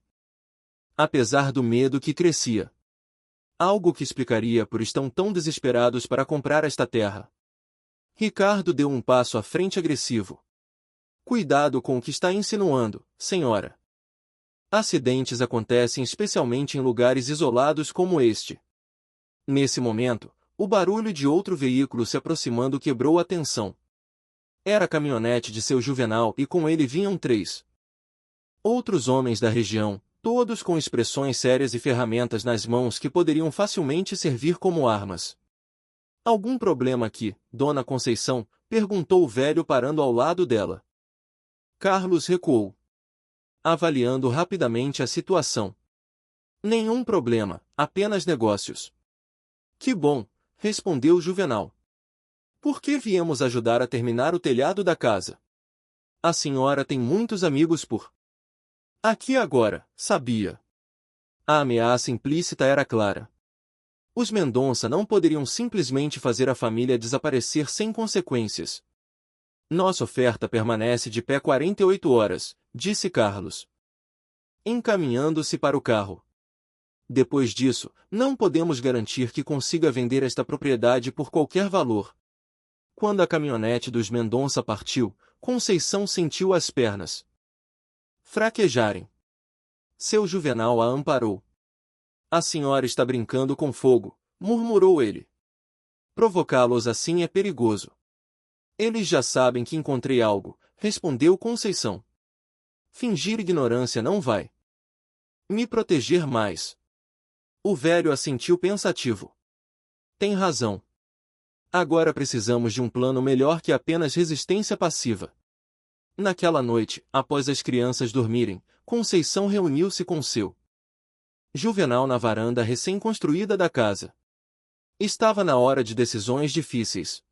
Apesar do medo que crescia. Algo que explicaria por estão tão desesperados para comprar esta terra. Ricardo deu um passo à frente agressivo. Cuidado com o que está insinuando, senhora. Acidentes acontecem especialmente em lugares isolados como este. Nesse momento, O barulho de outro veículo se aproximando quebrou a tensão. Era a caminhonete de seu Juvenal e com ele vinham 3 outros homens da região, todos com expressões sérias e ferramentas nas mãos que poderiam facilmente servir como armas. Algum problema aqui, Dona Conceição? Perguntou o velho parando ao lado dela. Carlos recuou, avaliando rapidamente a situação. Nenhum problema, apenas negócios. Que bom, respondeu Juvenal. Por que viemos ajudar a terminar o telhado da casa? A senhora tem muitos amigos por aqui agora, sabia. A ameaça implícita era clara. Os Mendonça não poderiam simplesmente fazer a família desaparecer sem consequências. Nossa oferta permanece de pé 48 horas, disse Carlos, encaminhando-se para o carro. Depois disso, não podemos garantir que consiga vender esta propriedade por qualquer valor. Quando a caminhonete dos Mendonça partiu, Conceição sentiu as pernas fraquejarem. Seu Juvenal a amparou. A senhora está brincando com fogo, murmurou ele. Provocá-los assim é perigoso. Eles já sabem que encontrei algo, respondeu Conceição. Fingir ignorância não vai me proteger mais. O velho assentiu pensativo. Tem razão. Agora precisamos de um plano melhor que apenas resistência passiva. Naquela noite, após as crianças dormirem, Conceição reuniu-se com seu Juvenal na varanda recém-construída da casa. Estava na hora de decisões difíceis.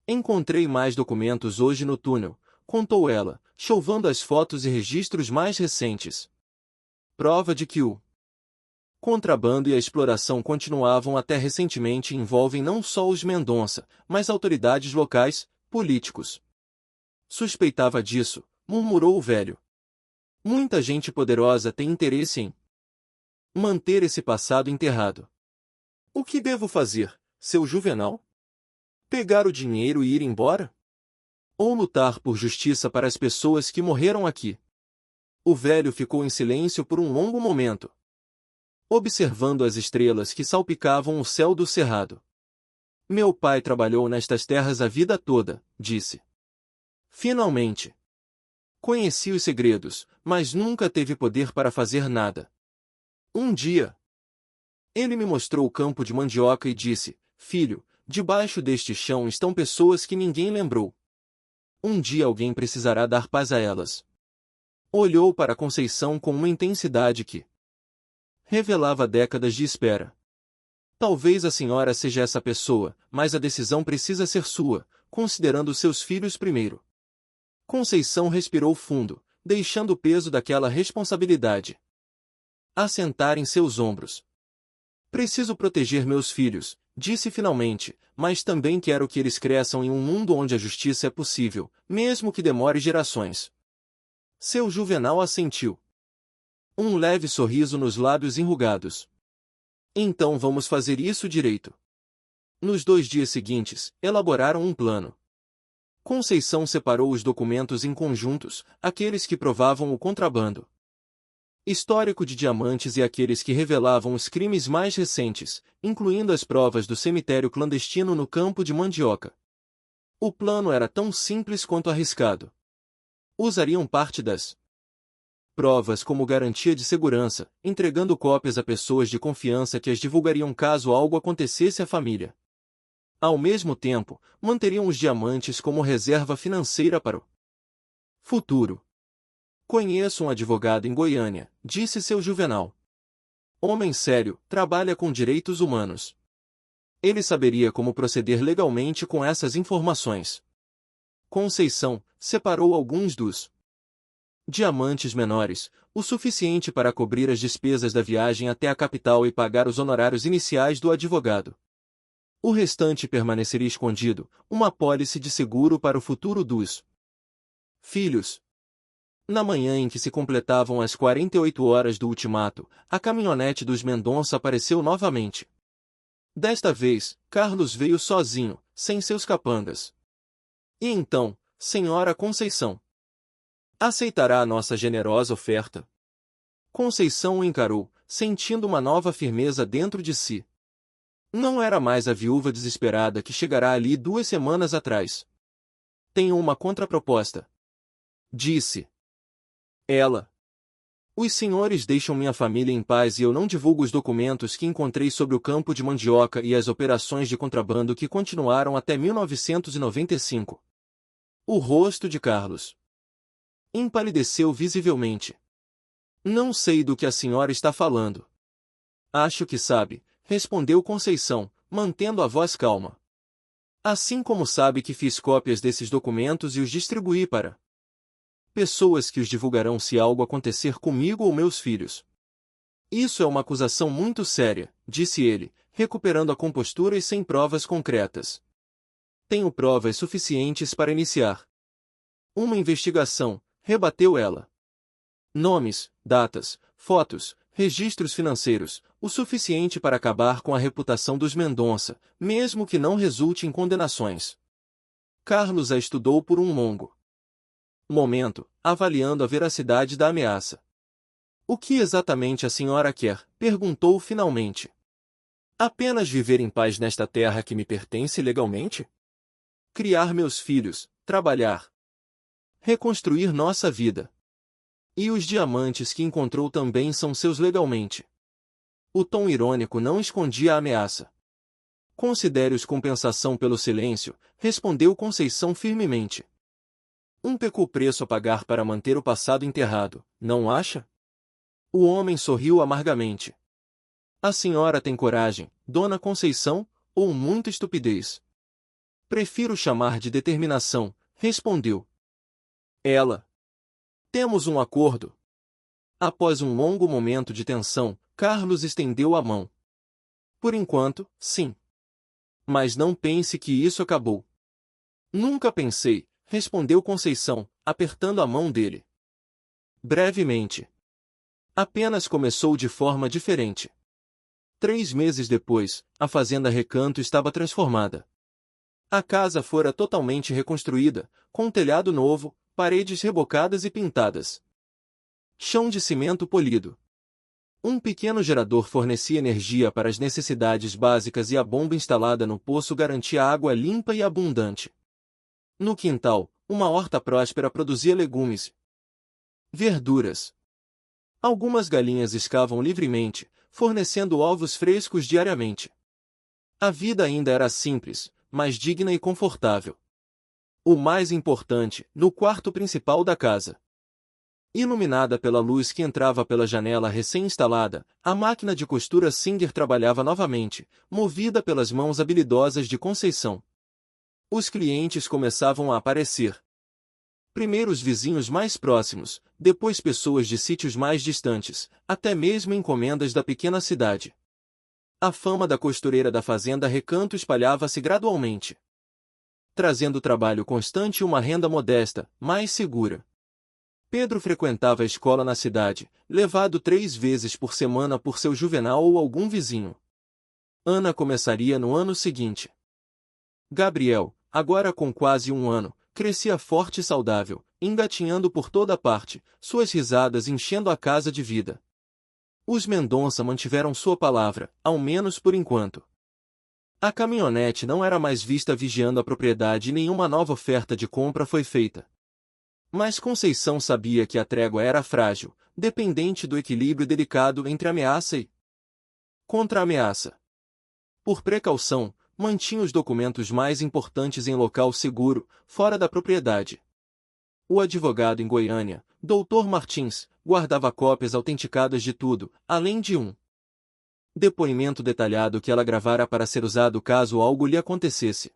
Encontrei mais documentos hoje no túnel, contou ela, chovando as fotos e registros mais recentes. Prova de que o contrabando e a exploração continuavam até recentemente e envolvem não só os Mendonça, mas autoridades locais, políticos. Suspeitava disso, murmurou o velho. Muita gente poderosa tem interesse em manter esse passado enterrado. O que devo fazer, seu Juvenal? Pegar o dinheiro e ir embora? Ou lutar por justiça para as pessoas que morreram aqui? O velho ficou em silêncio por um longo momento, observando as estrelas que salpicavam o céu do cerrado. Meu pai trabalhou nestas terras a vida toda, disse. Finalmente. Conheci os segredos, mas nunca teve poder para fazer nada. Um dia, ele me mostrou o campo de mandioca e disse, filho, debaixo deste chão estão pessoas que ninguém lembrou. Um dia alguém precisará dar paz a elas. Olhou para Conceição com uma intensidade que revelava décadas de espera. Talvez a senhora seja essa pessoa, mas a decisão precisa ser sua, considerando seus filhos primeiro. Conceição respirou fundo, deixando o peso daquela responsabilidade assentar em seus ombros. Preciso proteger meus filhos, disse finalmente, mas também quero que eles cresçam em um mundo onde a justiça é possível, mesmo que demore gerações. Seu Juvenal assentiu. Um leve sorriso nos lábios enrugados. Então vamos fazer isso direito. Nos 2 dias seguintes, elaboraram um plano. Conceição separou os documentos em conjuntos, aqueles que provavam o contrabando histórico de diamantes e aqueles que revelavam os crimes mais recentes, incluindo as provas do cemitério clandestino no campo de mandioca. O plano era tão simples quanto arriscado. Usariam parte das provas como garantia de segurança, entregando cópias a pessoas de confiança que as divulgariam caso algo acontecesse à família. Ao mesmo tempo, manteriam os diamantes como reserva financeira para o futuro. Conheço um advogado em Goiânia, disse seu Juvenal. Homem sério, trabalha com direitos humanos. Ele saberia como proceder legalmente com essas informações. Conceição separou alguns dos diamantes menores, o suficiente para cobrir as despesas da viagem até a capital e pagar os honorários iniciais do advogado. O restante permaneceria escondido, uma apólice de seguro para o futuro dos filhos. Na manhã em que se completavam as 48 horas do ultimato, a caminhonete dos Mendonça apareceu novamente. Desta vez, Carlos veio sozinho, sem seus capangas. E então, senhora Conceição, aceitará a nossa generosa oferta? Conceição o encarou, sentindo uma nova firmeza dentro de si. Não era mais a viúva desesperada que chegará ali 2 semanas atrás. Tenho uma contraproposta, disse ela. Os senhores deixam minha família em paz e eu não divulgo os documentos que encontrei sobre o campo de mandioca e as operações de contrabando que continuaram até 1995. O rosto de Carlos empalideceu visivelmente. Não sei do que a senhora está falando. Acho que sabe, respondeu Conceição, mantendo a voz calma. Assim como sabe que fiz cópias desses documentos e os distribuí para pessoas que os divulgarão se algo acontecer comigo ou meus filhos. Isso é uma acusação muito séria, disse ele, recuperando a compostura e sem provas concretas. Tenho provas suficientes para iniciar uma investigação, rebateu ela. Nomes, datas, fotos, registros financeiros, o suficiente para acabar com a reputação dos Mendonça, mesmo que não resulte em condenações. Carlos a estudou por um longo momento, avaliando a veracidade da ameaça. O que exatamente a senhora quer? Perguntou finalmente. Apenas viver em paz nesta terra que me pertence legalmente? Criar meus filhos, trabalhar, reconstruir nossa vida. E os diamantes que encontrou também são seus legalmente. O tom irônico não escondia a ameaça. Considere-os compensação pelo silêncio, respondeu Conceição firmemente. Um pequeno preço a pagar para manter o passado enterrado, não acha? O homem sorriu amargamente. A senhora tem coragem, Dona Conceição, ou muita estupidez? Prefiro chamar de determinação, respondeu ela. Temos um acordo. Após um longo momento de tensão, Carlos estendeu a mão. Por enquanto, sim. Mas não pense que isso acabou. Nunca pensei, respondeu Conceição, apertando a mão dele. Brevemente. Apenas começou de forma diferente. 3 meses depois, a fazenda Recanto estava transformada. A casa fora totalmente reconstruída, com telhado novo, paredes rebocadas e pintadas. Chão de cimento polido. Um pequeno gerador fornecia energia para as necessidades básicas e a bomba instalada no poço garantia água limpa e abundante. No quintal, uma horta próspera produzia legumes, verduras. Algumas galinhas escavam livremente, fornecendo ovos frescos diariamente. A vida ainda era simples, mas digna e confortável. O mais importante, no quarto principal da casa. Iluminada pela luz que entrava pela janela recém-instalada, a máquina de costura Singer trabalhava novamente, movida pelas mãos habilidosas de Conceição. Os clientes começavam a aparecer. Primeiro os vizinhos mais próximos, depois pessoas de sítios mais distantes, até mesmo encomendas da pequena cidade. A fama da costureira da fazenda Recanto espalhava-se gradualmente, trazendo trabalho constante e uma renda modesta, mais segura. Pedro frequentava a escola na cidade, levado 3 vezes por semana por seu Juvenal ou algum vizinho. Ana começaria no ano seguinte. Gabriel, agora com quase 1 ano, crescia forte e saudável, engatinhando por toda parte, suas risadas enchendo a casa de vida. Os Mendonça mantiveram sua palavra, ao menos por enquanto. A caminhonete não era mais vista vigiando a propriedade e nenhuma nova oferta de compra foi feita. Mas Conceição sabia que a trégua era frágil, dependente do equilíbrio delicado entre ameaça e contra-ameaça. Por precaução, mantinha os documentos mais importantes em local seguro, fora da propriedade. O advogado em Goiânia, Dr. Martins, guardava cópias autenticadas de tudo, além de um depoimento detalhado que ela gravara para ser usado caso algo lhe acontecesse.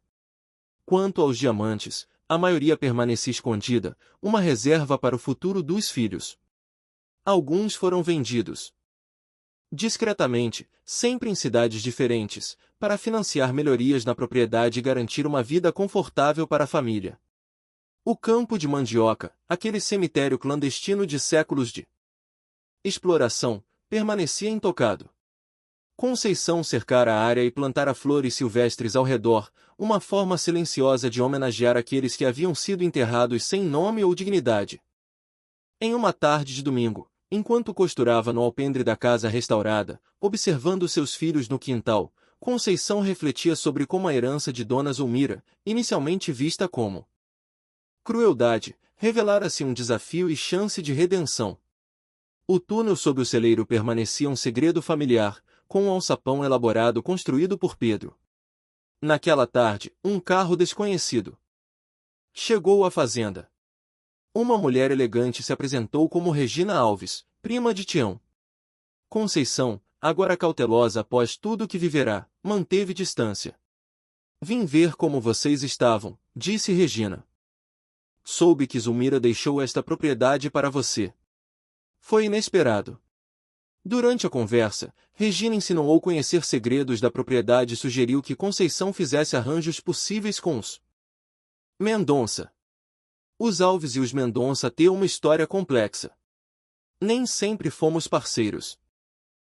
Quanto aos diamantes, a maioria permanecia escondida, uma reserva para o futuro dos filhos. Alguns foram vendidos discretamente, sempre em cidades diferentes, para financiar melhorias na propriedade e garantir uma vida confortável para a família. O campo de mandioca, aquele cemitério clandestino de séculos de exploração, permanecia intocado. Conceição cercara a área e plantara flores silvestres ao redor, uma forma silenciosa de homenagear aqueles que haviam sido enterrados sem nome ou dignidade. Em uma tarde de domingo, enquanto costurava no alpendre da casa restaurada, observando seus filhos no quintal, Conceição refletia sobre como a herança de Dona Zulmira, inicialmente vista como crueldade, revelara-se um desafio e chance de redenção. O túnel sob o celeiro permanecia um segredo familiar, com um alçapão elaborado construído por Pedro. Naquela tarde, um carro desconhecido chegou à fazenda. Uma mulher elegante se apresentou como Regina Alves, prima de Tião. Conceição, agora cautelosa após tudo que viverá, manteve distância. Vim ver como vocês estavam, disse Regina. Soube que Zulmira deixou esta propriedade para você. Foi inesperado. Durante a conversa, Regina insinuou conhecer segredos da propriedade e sugeriu que Conceição fizesse arranjos possíveis com os Mendonça. Os Alves e os Mendonça têm uma história complexa. Nem sempre fomos parceiros.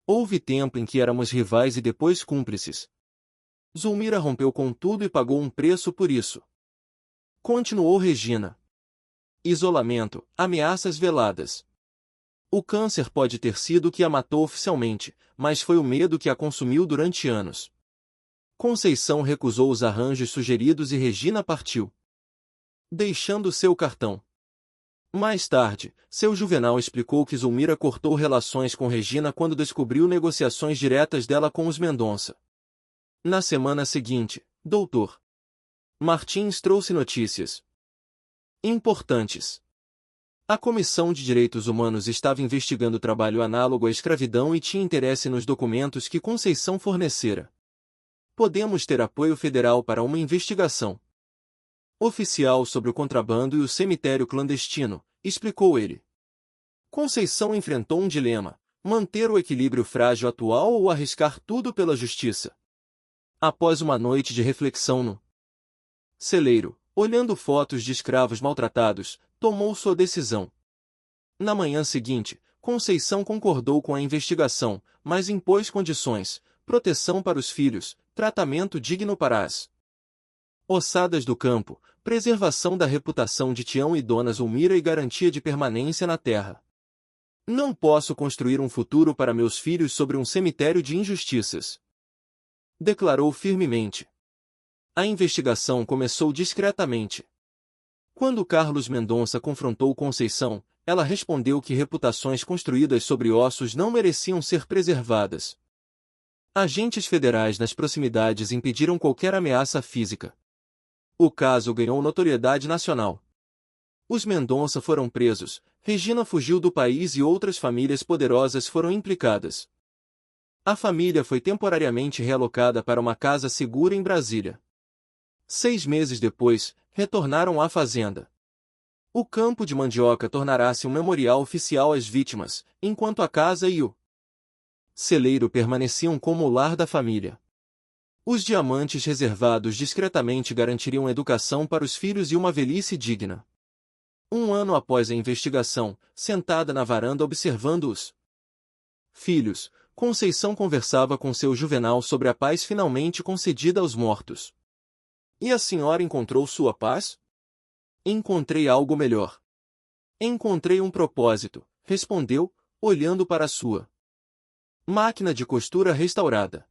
Houve tempo em que éramos rivais e depois cúmplices. Zulmira rompeu com tudo e pagou um preço por isso. Continuou Regina. Isolamento, ameaças veladas. O câncer pode ter sido o que a matou oficialmente, mas foi o medo que a consumiu durante anos. Conceição recusou os arranjos sugeridos e Regina partiu, deixando seu cartão. Mais tarde, seu Juvenal explicou que Zulmira cortou relações com Regina quando descobriu negociações diretas dela com os Mendonça. Na semana seguinte, Dr. Martins trouxe notícias importantes. A Comissão de Direitos Humanos estava investigando trabalho análogo à escravidão e tinha interesse nos documentos que Conceição fornecera. Podemos ter apoio federal para uma investigação oficial sobre o contrabando e o cemitério clandestino, explicou ele. Conceição enfrentou um dilema: manter o equilíbrio frágil atual ou arriscar tudo pela justiça. Após uma noite de reflexão no celeiro, olhando fotos de escravos maltratados, tomou sua decisão. Na manhã seguinte, Conceição concordou com a investigação, mas impôs condições: proteção para os filhos, tratamento digno para as ossadas do campo, preservação da reputação de Tião e Dona Zulmira e garantia de permanência na terra. Não posso construir um futuro para meus filhos sobre um cemitério de injustiças, declarou firmemente. A investigação começou discretamente. Quando Carlos Mendonça confrontou Conceição, ela respondeu que reputações construídas sobre ossos não mereciam ser preservadas. Agentes federais nas proximidades impediram qualquer ameaça física. O caso ganhou notoriedade nacional. Os Mendonça foram presos, Regina fugiu do país e outras famílias poderosas foram implicadas. A família foi temporariamente realocada para uma casa segura em Brasília. 6 meses depois, retornaram à fazenda. O campo de mandioca tornará-se um memorial oficial às vítimas, enquanto a casa e o celeiro permaneciam como o lar da família. Os diamantes reservados discretamente garantiriam educação para os filhos e uma velhice digna. 1 ano após a investigação, sentada na varanda observando os filhos, Conceição conversava com seu Juvenal sobre a paz finalmente concedida aos mortos. E a senhora encontrou sua paz? Encontrei algo melhor. Encontrei um propósito, respondeu, olhando para a sua máquina de costura restaurada.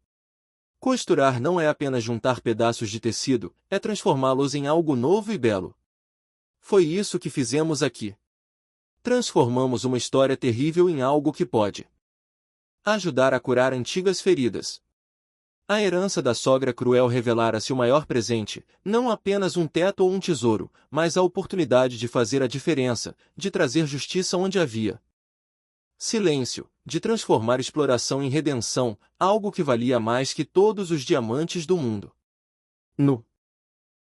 Costurar não é apenas juntar pedaços de tecido, é transformá-los em algo novo e belo. Foi isso que fizemos aqui. Transformamos uma história terrível em algo que pode ajudar a curar antigas feridas. A herança da sogra cruel revelara-se o maior presente, não apenas um teto ou um tesouro, mas a oportunidade de fazer a diferença, de trazer justiça onde havia silêncio, de transformar exploração em redenção, algo que valia mais que todos os diamantes do mundo. No